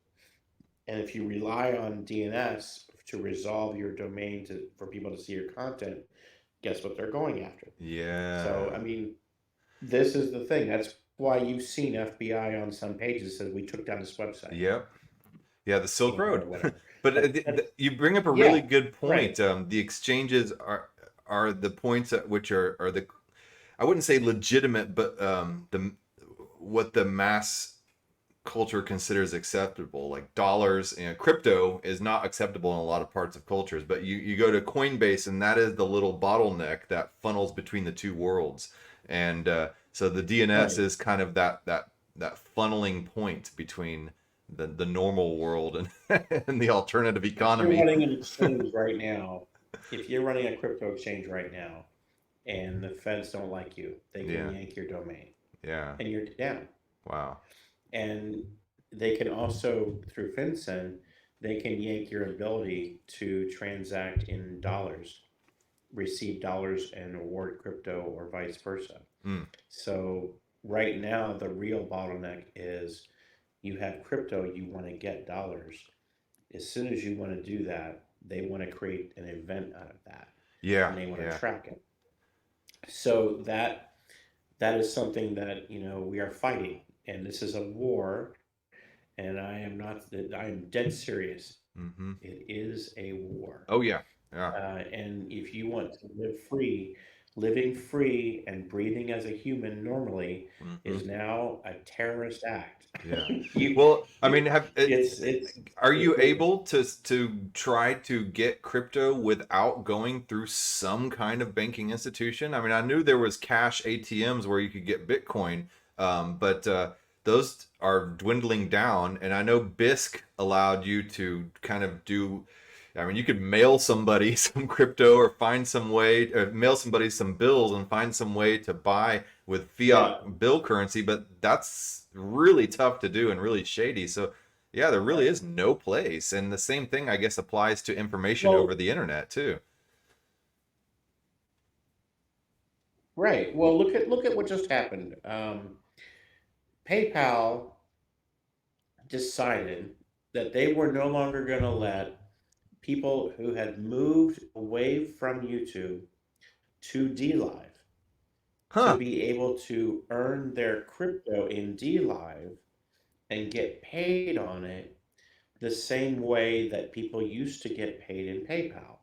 And if you rely on DNS to resolve your domain for people to see your content, guess what they're going after? So, Yeah. I mean, this is the thing. That's why you've seen FBI on some pages says we took down this website, Yep. Yeah, the Silk or Road. whatever. But That's, you bring up a really yeah, good right, point. The exchanges are the points at which are the, I wouldn't say legitimate, but the what the mass culture considers acceptable. Like dollars and crypto is not acceptable in a lot of parts of cultures. But you go to Coinbase, and that is the little bottleneck that funnels between the two worlds. And so the DNS right. is kind of that funneling point between the normal world and and the alternative If you're economy. running an exchange right now, if you're running a crypto exchange right now, and the feds don't like you, they can Yeah. yank your domain, Yeah. and you're down. Wow. And they can also, through FinCEN, they can yank your ability to transact in dollars, receive dollars and award crypto, or vice versa. Mm. So right now, the real bottleneck is you have crypto, you want to get dollars. As soon as you want to do that, they want to create an event out of that, Yeah. and they want to Yeah. track it. So that is something that we are fighting, and this is a war. And I am not. I am dead serious. Mm-hmm. It is a war. Oh yeah. Yeah. And if you want to live free, living free and breathing as a human normally Mm-hmm. is now a terrorist act. Yeah. you, Well, I you, mean, are you it, able to try to get crypto without going through some kind of banking institution? I mean, I knew there was cash ATMs where you could get Bitcoin, but those are dwindling down. And I know BISC allowed you to kind of do. I mean, you could mail somebody some crypto or find some way, or mail somebody some bills and find some way to buy with yeah. fiat bill currency, but that's really tough to do and really shady. So, yeah, there really is no place. And the same thing, I guess, applies to information over Well, the internet too. right. Well, look at what just happened. PayPal decided that they were no longer going to let people who had moved away from YouTube to DLive to Huh. be able to earn their crypto in DLive and get paid on it the same way that people used to get paid in PayPal.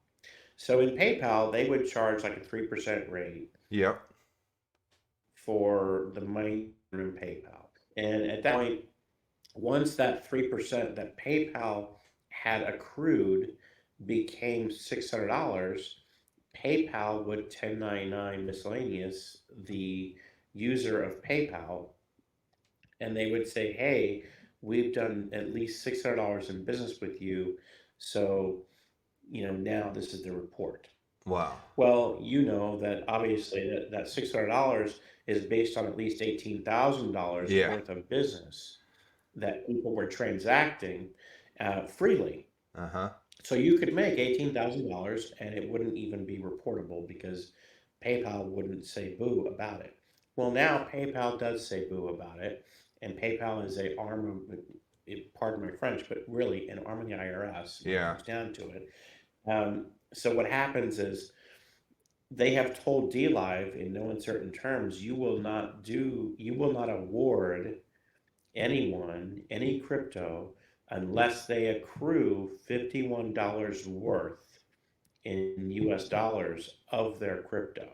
So in PayPal, they would charge like a 3% rate Yep. for the money in PayPal. And at that point, once that 3% that PayPal had accrued became $600, PayPal would 1099 miscellaneous the user of PayPal, and they would say, "Hey, we've done at least $600 in business with you, so now this is the report." Wow. Well, you know that obviously that $600 is based on at least $18,000 Yeah. worth of business that people were transacting freely. Uh-huh. So you could make $18,000 and it wouldn't even be reportable because PayPal wouldn't say boo about it. Well, now PayPal does say boo about it, and PayPal is a arm of, pardon my French, but really an arm of the IRS when it Yeah. comes down to it. So what happens is they have told DLive in no uncertain terms, you will not award anyone any crypto unless they accrue $51 worth in US dollars of their crypto.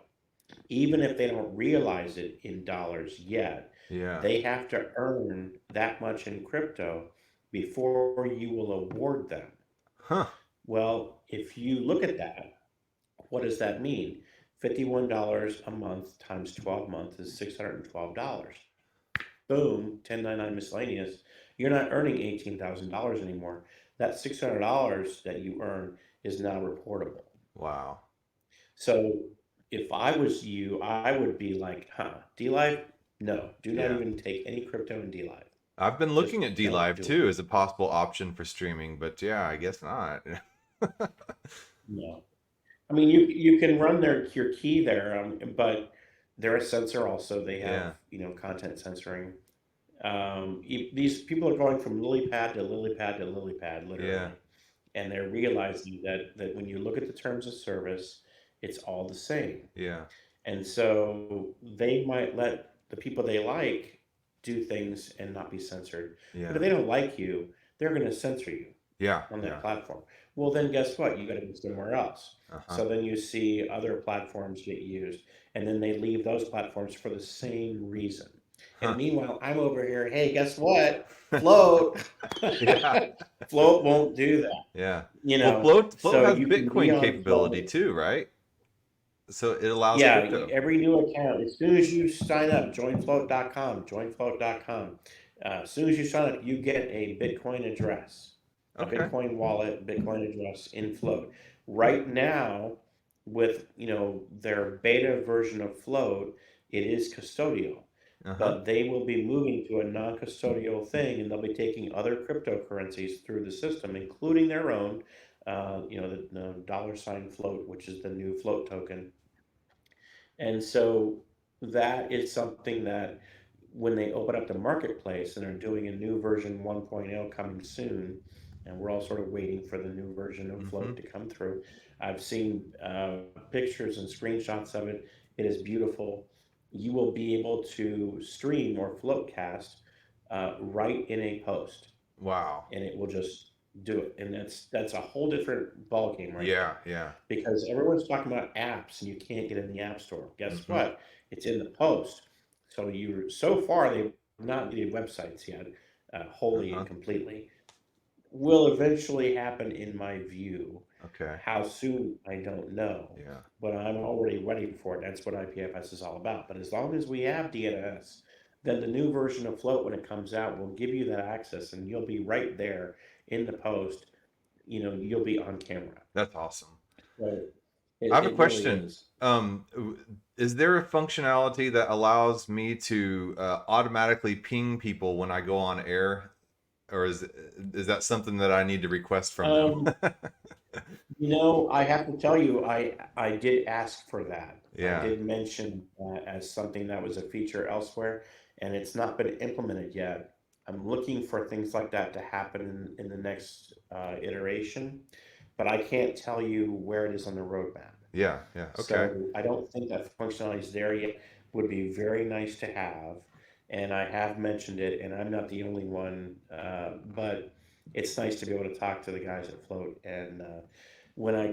Even if they don't realize it in dollars yet, Yeah. they have to earn that much in crypto before you will award them. Huh. Well, if you look at that, what does that mean? $51 a month times 12 months is $612. Boom, 1099 miscellaneous. You're not earning $18,000 anymore. That $600 that you earn is now reportable. Wow. So if I was you, I would be like, huh, DLive? No, do not Yeah. even take any crypto in DLive. I've been Just looking at D don't Live do it. too as a possible option for streaming, but yeah, I guess not. No. I mean, you can run your key there, but they're a censor also. They have, Yeah. content censoring. These people are going from lily pad to lily pad to lily pad, Yeah. literally, and they're realizing that when you look at the terms of service, it's all the same. Yeah. And so they might let the people they like do things and not be censored. But Yeah. if they don't like you, they're going to censor you Yeah. on that Yeah. platform. Well, then guess what? You got to go somewhere else. Uh-huh. So then you see other platforms get used, and then they leave those platforms for the same reason. And Huh. meanwhile, I'm over here, hey, guess what? Float. Yeah. Float won't do that, Yeah. Well, Flote so has you can be Bitcoin on capability Float. too, right? So it allows Yeah, crypto. every new account, as soon as you sign up, joinfloat.com. As soon as you sign up, you get a Bitcoin address, a Okay. Bitcoin wallet, Bitcoin address in Float. Right now, with their beta version of Float, it is custodial, Uh-huh. but they will be moving to a non-custodial thing, and they'll be taking other cryptocurrencies through the system, including their own. The dollar sign Float, which is the new Float token, and so that is something that when they open up the marketplace and are doing a new version 1.0 coming soon, and we're all sort of waiting for the new version of Mm-hmm. Float to come through. I've seen pictures and screenshots of it. It is beautiful. You will be able to stream or floatcast right in a post, Wow. and it will just do it. And that's a whole different ball game right Yeah. there, Yeah. because everyone's talking about apps and you can't get in the app store. Guess Mm-hmm. what? It's in the post. So so far they've not needed websites yet, wholly Uh-huh. and completely. Will eventually happen in my view. Okay. How soon, I don't know, Yeah. but I'm already ready for it. That's what IPFS is all about. But as long as we have DNS, then the new version of Float, when it comes out, will give you that access, and you'll be right there in the post. You'll be on camera. That's awesome. So I have a it really question. is. Is there a functionality that allows me to automatically ping people when I go on air, or is that something that I need to request from them? Um, I have to tell you, I did ask for that. I Yeah. did mention that as something that was a feature elsewhere, and it's not been implemented yet. I'm looking for things like that to happen in the next iteration, but I can't tell you where it is on the roadmap. Yeah. Yeah. Okay. So I don't think that functionality is there yet. Would be very nice to have, and I have mentioned it, and I'm not the only one. But it's nice to be able to talk to the guys at Float. And when I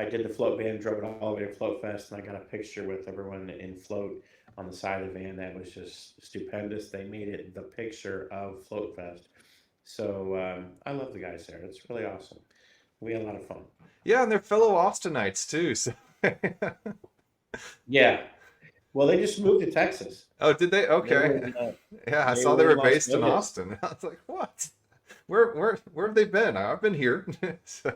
did the Float van, drove it all the way to Float Fest, and I got a picture with everyone in Float on the side of the van. That was just stupendous. They made it the picture of Float Fest. So I love the guys there. It's really awesome. We had a lot of fun. Yeah, and they're fellow Austinites too. So. Yeah. Well, they just moved to Texas. Oh, did they? They were Okay. in Yeah, I they saw were they in were Las based in Vegas. Austin. I was like, what? Where have they been? I've been here. So,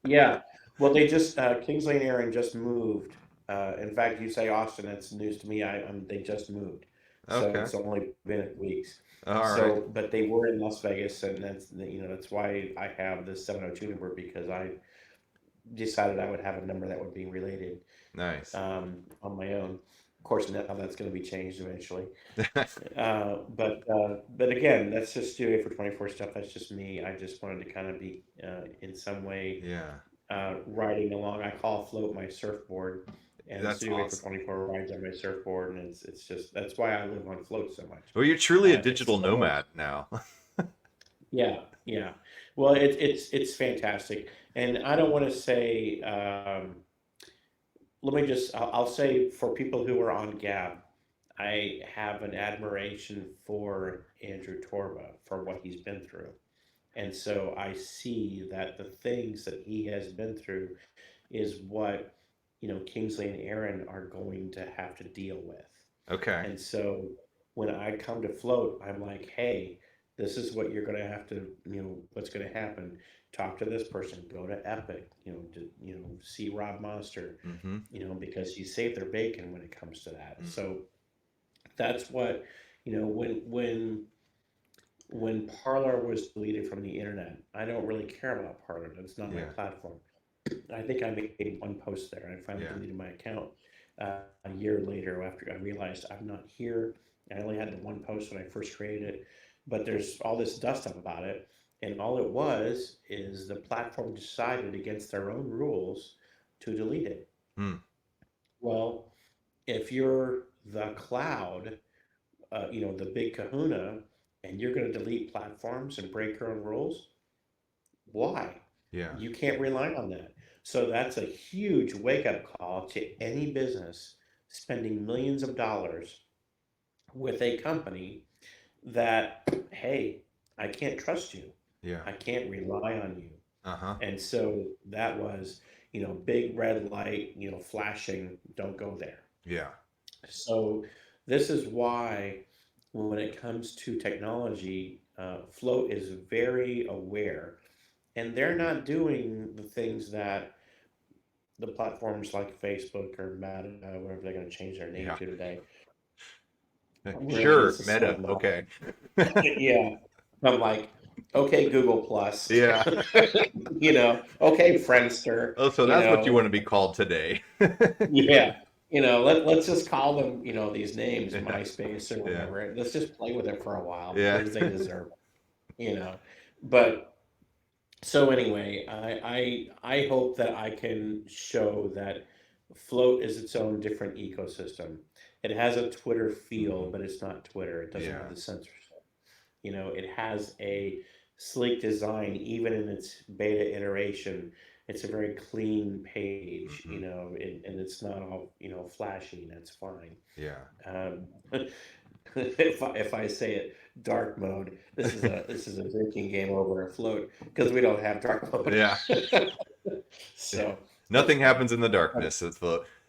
Yeah. Well, they just Kingsley and Aaron just moved. In fact, you say Austin, that's news to me. They just moved, so okay. it's only been weeks. All right. So, but they were in Las Vegas, and that's why I have this 702 number, because I decided I would have a number that would be related Nice. on my own. Of course, now that's going to be changed eventually. But again, that's just Studio for 24 stuff. That's just me. I just wanted to kind of be in some way Yeah, riding along. I call Float my surfboard, and that's Studio for awesome. 24 rides on my surfboard, and it's just that's why I live on Float so much. Well, you're truly a It's digital the most. nomad now. Yeah, yeah. Well, it's fantastic, and I don't want to say. Let me just. I'll say for people who are on Gab, I have an admiration for Andrew Torba for what he's been through. And so I see that the things that he has been through is what, Kingsley and Aaron are going to have to deal with. Okay. And so when I come to Float, I'm like, hey, this is what you're going to have to, what's going to happen. Talk to this person, go to Epic, see Rob Monster, Mm-hmm. because he saved their bacon when it comes to that. Mm. So that's what, when Parlor was deleted from the internet, I don't really care about Parlor. That's not my Yeah. platform. I think I made one post there. I finally Yeah. deleted my account a year later after I realized I'm not here. I only had the one post when I first created it, but there's all this dust up about it. And all it was is the platform decided against their own rules to delete it. Hmm. Well, if you're the cloud, the big kahuna, and you're going to delete platforms and break your own rules, why? Yeah. You can't rely on that. So that's a huge wake up call to any business spending millions of dollars with a company that, hey, I can't trust you. Yeah. I can't rely on you. Uh-huh. And so that was, big red light, flashing, don't go there. Yeah. So this is why when it comes to technology, Float is very aware, and they're not doing the things that the platforms like Facebook or Meta, whatever they're going to change their name Yeah. to today. Really, Sure. this is so Meta. not. Okay. Yeah, I'm like, okay, Google Plus, Yeah. okay, Friendster, Oh, so you that's what you want know, to be called today. yeah, let's just call them, these names, Yeah. MySpace or Yeah. whatever. Let's just play with it for a while Yeah. because they deserve, it, you know. But so anyway, I hope that I can show that Float is its own different ecosystem. It has a Twitter feel, Mhm. but it's not Twitter. It doesn't have Yeah. the censorship. It has a sleek design, even in its beta iteration. It's a very clean page, Hmm. and it's not all, flashy. That's fine. Yeah. Um, if I say it, dark mode. This is a drinking game over a float because we don't have dark mode. Yeah. So that's Nothing fine. happens in the darkness.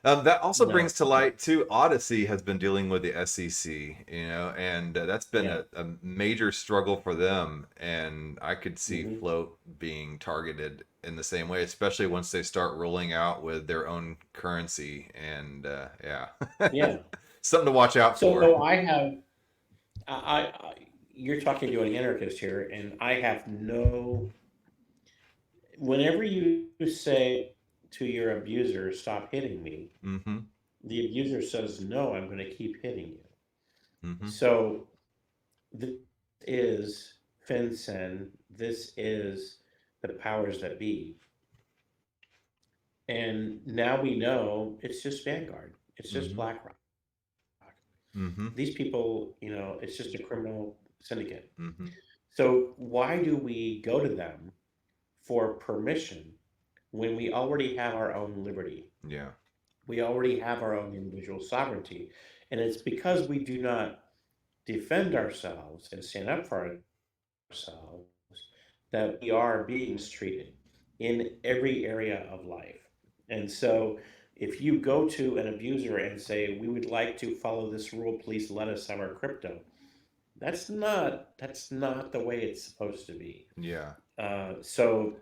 That also No, brings to light too. Odyssey has been dealing with the SEC, and that's been yeah. a major struggle for them. And I could see Hmm. Float being targeted in the same way, especially once they start rolling out with their own currency. And yeah, Yeah. something to watch out for. So I have. You're talking to an anarchist here, and I have no. Whenever you say to your abuser, "Stop hitting me," Mm-hmm. the abuser says, "No, I'm going to keep hitting you." Mm-hmm. So this is FinCEN. This is the powers that be. And now we know it's just Vanguard. It's just Mm-hmm. BlackRock. Mm-hmm. These people, it's just a criminal syndicate. Mm-hmm. So why do we go to them for permission when we already have our own liberty? Yeah. We already have our own individual sovereignty. And it's because we do not defend ourselves and stand up for ourselves that we are being mistreated in every area of life. And so if you go to an abuser and say, we would like to follow this rule, please let us have our crypto. That's not the way it's supposed to be. Yeah. So,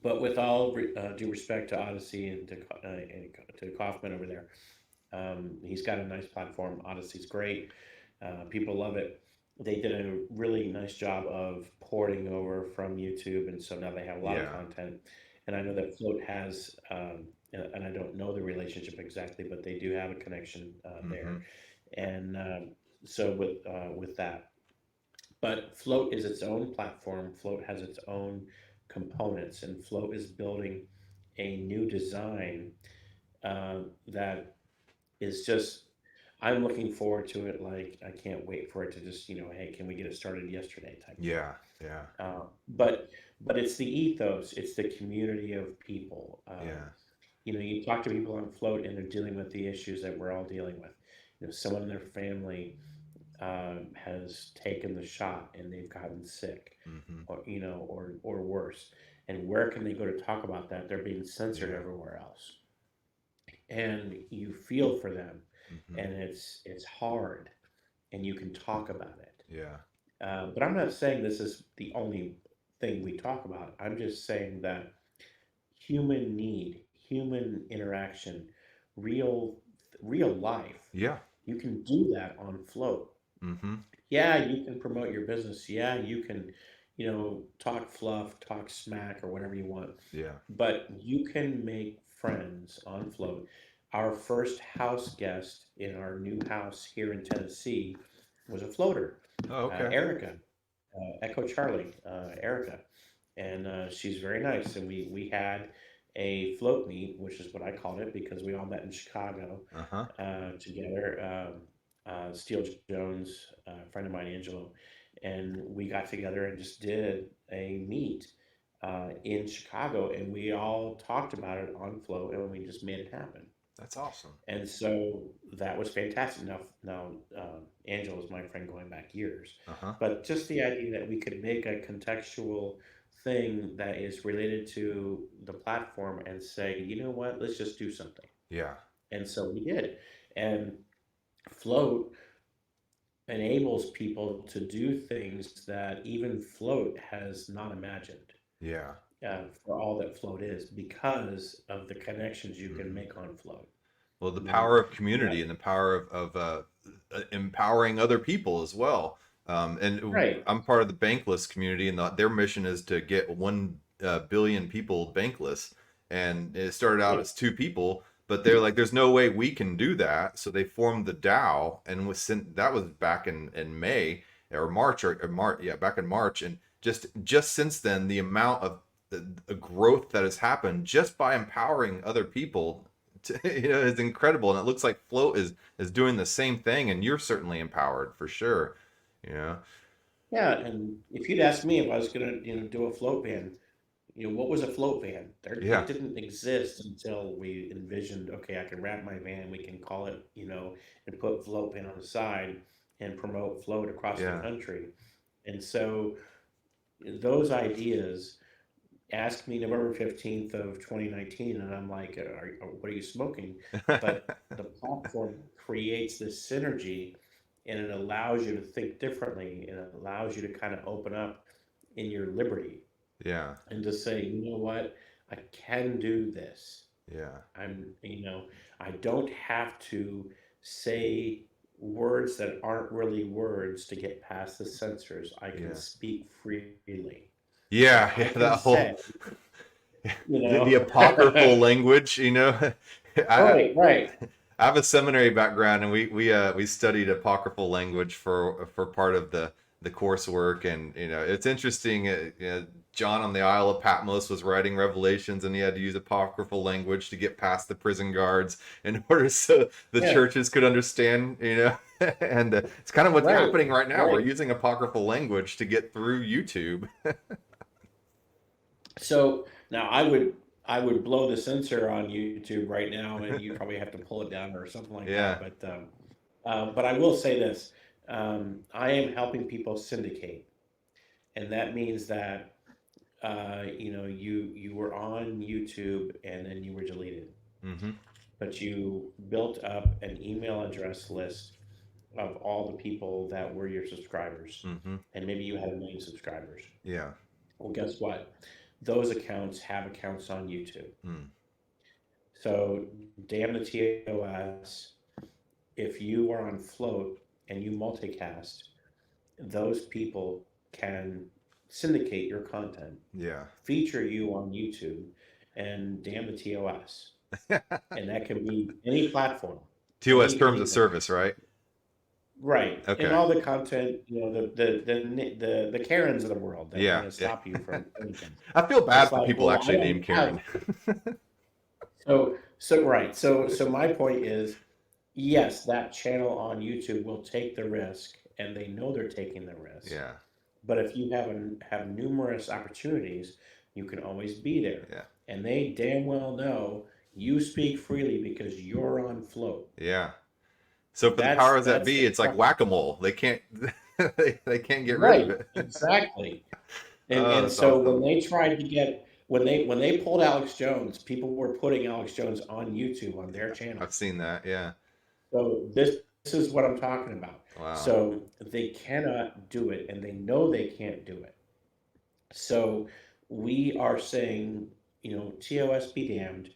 but with all due respect to Odyssey and to Kaufman over there, he's got a nice platform. Odyssey's great. People love it. They did a really nice job of porting over from YouTube, and so now they have a lot of Yeah. content. And I know that Float has, and I don't know the relationship exactly, but they do have a connection Mm-hmm. there. And so with that, but Float is its own platform. Float has its own components, and Float is building a new design that is just I'm looking forward to it. Like I can't wait for it to just hey, can we get it started yesterday type thing. Yeah. Yeah. But it's the ethos. It's the community of people. Yeah. You talk to people on Float, and they're dealing with the issues that we're all dealing with. Someone in their family has taken the shot and they've gotten sick, Mm-hmm. or worse. And where can they go to talk about that? They're being censored Yeah. everywhere else, and you feel for them, Mm-hmm. and it's hard, and you can talk about it. Yeah. But I'm not saying this is the only thing we talk about. I'm just saying that human need, human interaction, real real life. Yeah. You can do that on Float. Mm-hmm. Yeah, you can promote your business. Yeah, you can, talk fluff, talk smack, or whatever you want. Yeah. But you can make friends on Float. Our first house guest in our new house here in Tennessee was a floater, Oh, okay. Erica, Echo Charlie, Erica, and she's very nice. And we had a float meet, which is what I called it because we all met in Chicago Uh-huh. together. Steele Jones, a friend of mine, Angelo, and we got together and just did a meet in Chicago, and we all talked about it on Float, and we just made it happen. That's awesome. And so that was fantastic. Now, Angela is my friend going back years, Uh-huh. but just the idea that we could make a contextual thing that is related to the platform and say, you know what, let's just do something. Yeah. And so we did. And Float enables people to do things that even Float has not imagined. Yeah. For all that Float is, because of the connections you can Hmm. make on Float. Well, the You know, power of you have community and the power of empowering other people as well. And right, I'm part of the bankless community, and their mission is to get 1 billion people bankless. And it started out right, as 2 people, but they're like, "There's no way we can do that." So they formed the DAO, and that was back in May or March or March, yeah, back in March, and just since then, the amount of the growth that has happened just by empowering other people is incredible, and it looks like Float is doing the same thing, and you're certainly empowered for sure. you know yeah. And if you'd asked me if I was gonna, do a float van, what was a float van? There, yeah, it didn't exist until we envisioned, okay, I can wrap my van, we can call it, and put float van on the side and promote float across the yeah. country. And so those ideas asked me November 15th of 2019, and I'm like, what are you smoking? But the platform creates this synergy, and it allows you to think differently, and it allows you to kind of open up in your liberty Yeah, and to say, you know what, I can do this. yeah, I don't have to say words that aren't really words to get past the censors. I can yeah, speak freely. So yeah, I yeah. can That say, whole you the know, apocryphal language. I right, right, I have a seminary background, and we studied apocryphal language for part of the coursework, and it's interesting. John on the Isle of Patmos was writing Revelations, and he had to use apocryphal language to get past the prison guards in order so the yeah, churches could understand. And it's kind of what's right, happening right now. We're right. using apocryphal language to get through YouTube. So now I would blow the censor on YouTube right now, and you'd probably have to pull it down or something like that. Yeah, But I will say this: I am helping people syndicate, and that means that you were on YouTube and then you were deleted, mm-hmm, but you built up an email address list of all the people that were your subscribers, mm-hmm, and maybe you had 1 million subscribers. yeah, Well, guess what? Those accounts have accounts on YouTube. mm, So, damn the TOS, if you are on Float and you multicast, those people can syndicate your content, yeah. feature you on YouTube, and damn the TOS. And that can be any platform, TOS terms of anything. service, right? Right. And Okay. all the content, the Karens of the world that want Yeah, to yeah. stop you from anything. I feel It's bad for like, people well, I actually don't named have. Karen. So right. So my point is, yes, that channel on YouTube will take the risk, and they know they're taking the risk. Yeah, But if you have numerous opportunities, you can always be there. yeah, And they damn well know you speak freely because you're on Float. yeah. So for the That's powers that that's the be, it's like crux. whack-a-mole. They can't they can't get rid of Right, it. exactly. And Oh, and that's so when awesome. they tried to get when they pulled Alex Jones, people were putting Alex Jones on YouTube on their channel. I've seen that. Yeah. So this is what I'm talking about. Wow. So they cannot do it, and they know they can't do it. So we are saying, TOS be damned.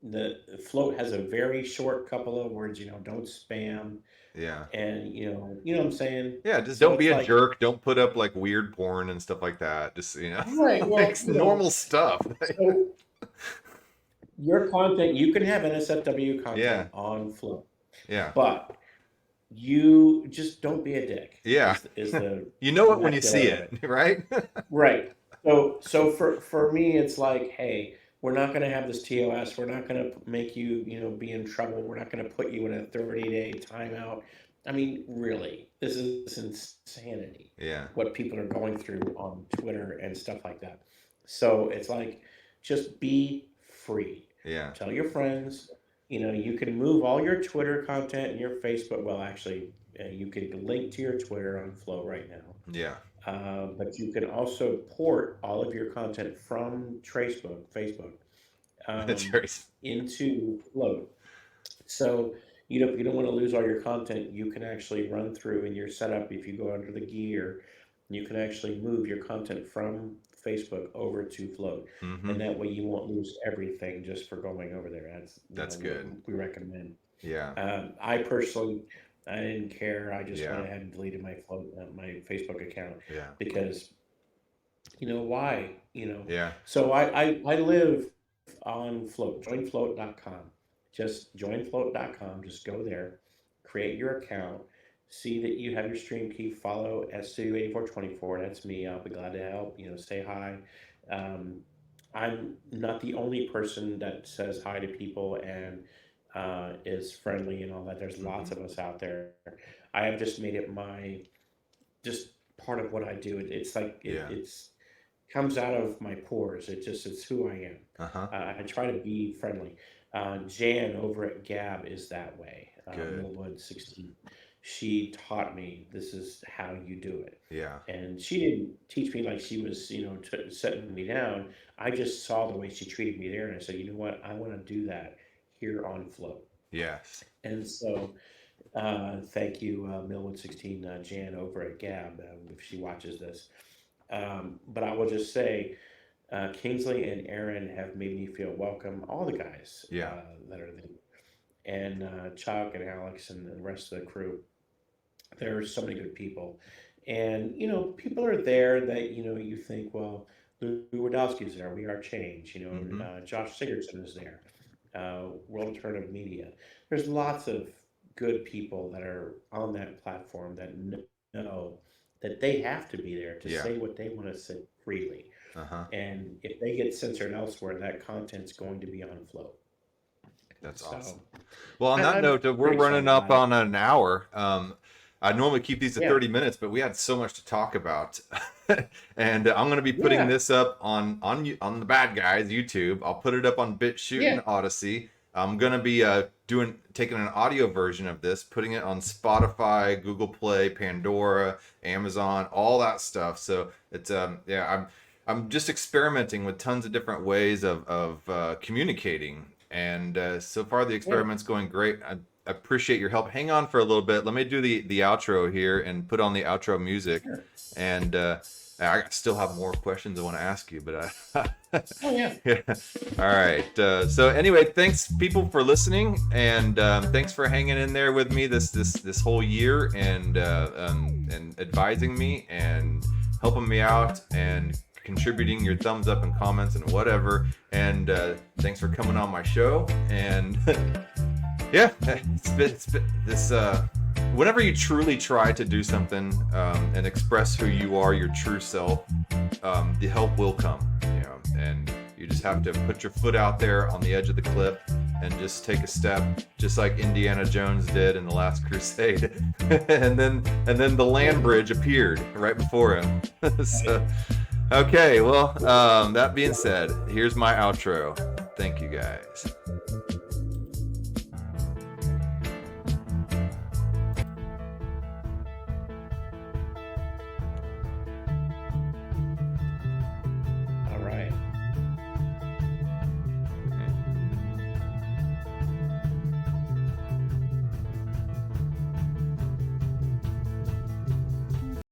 the Float has a very short couple of words, don't spam, Yeah. and what I'm saying. Yeah, just So don't be it's a like, jerk. Don't put up like weird porn and stuff like that. Just, right, well, like normal stuff. so your content, you can have NSFW Yeah. content on Float, Yeah. but you just don't be a dick. Yeah. Is the You know it when you see vernacular of it, it. right? Right. So for me, it's like, hey, we're not going to have this TOS. We're not going to make you, be in trouble. We're not going to put you in a 30-day timeout. I mean, really, this is insanity. Yeah. What people are going through on Twitter and stuff like that. So it's like, just be free. Yeah. Tell your friends. You can move all your Twitter content and your Facebook. Well, actually, you can link to your Twitter on Flow right now. Yeah. But you can also port all of your content from Facebook, That's um, very. into Float. So you don't want to lose all your content. You can actually run through in your setup. If you go under the gear, you can actually move your content from Facebook over to Float, Mm-hmm. and that way you won't lose everything just for going over there. That's That's what good. we recommend. Yeah. I personally, I didn't care. I just went Yeah. ahead and deleted my Facebook account Yeah. because why? Yeah. So I live on Float. Joinfloat.com. Just joinfloat.com. Just go there, create your account, see that you have your stream key, follow at Studio8424. That's me. I'll be glad to help. Say hi. Um, I'm not the only person that says hi to people and is friendly and all that. There's Mm-hmm. lots of us out there. I have just made it my just part of what I do. It's like Yeah. it's comes out of my pores. It's who I am. Uh-huh. I try to be friendly. Jan over at Gab is that way. Good. Millwood 16. She taught me this is how you do it. Yeah. And she didn't teach me like she was, setting me down. I just saw the way she treated me there, and I said, you know what? I want to do that here on Flow. Yes. And so, thank you, Millwood 16, Jan over at Gab, if she watches this. But I will just say, Kingsley and Aaron have made me feel welcome. All the guys Yeah. that are there, and Chuck and Alex and the rest of the crew. There are so many good people, and people are there that you think, well, Lou Wadowski's there. We Are Change. Mm-hmm. Josh Sigurdson is there. World Alternative Media. There's lots of good people that are on that platform that know that they have to be there to Yeah. say what they want to say freely. Uh-huh. And if they get censored elsewhere, that content's going to be on Flow. That's So, awesome. Well, on that I'm note, we're pretty running excited up about on an hour. I normally keep these to Yeah. 30 minutes, but we had so much to talk about. And I'm going to be putting Yeah. this up on the Bad Guys YouTube. I'll put it up on BitChute Yeah. and Odyssey. I'm going to be taking an audio version of this, putting it on Spotify, Google Play, Pandora, Amazon, all that stuff. So it's I'm just experimenting with tons of different ways of communicating, and so far the experiment's going great. I appreciate your help. Hang on for a little bit. Let me do the outro here and put on the outro music. Sure. And I still have more questions I want to ask you, but Oh, yeah. yeah. All right. So anyway, thanks people for listening, and thanks for hanging in there with me this whole year, and advising me and helping me out and contributing your thumbs up and comments and whatever. And thanks for coming on my show. And yeah, it's been this. Whenever you truly try to do something and express who you are, your true self, the help will come. And you just have to put your foot out there on the edge of the cliff and just take a step, just like Indiana Jones did in the Last Crusade. and then the land bridge appeared right before him. So, okay, well, that being said, here's my outro. Thank you guys.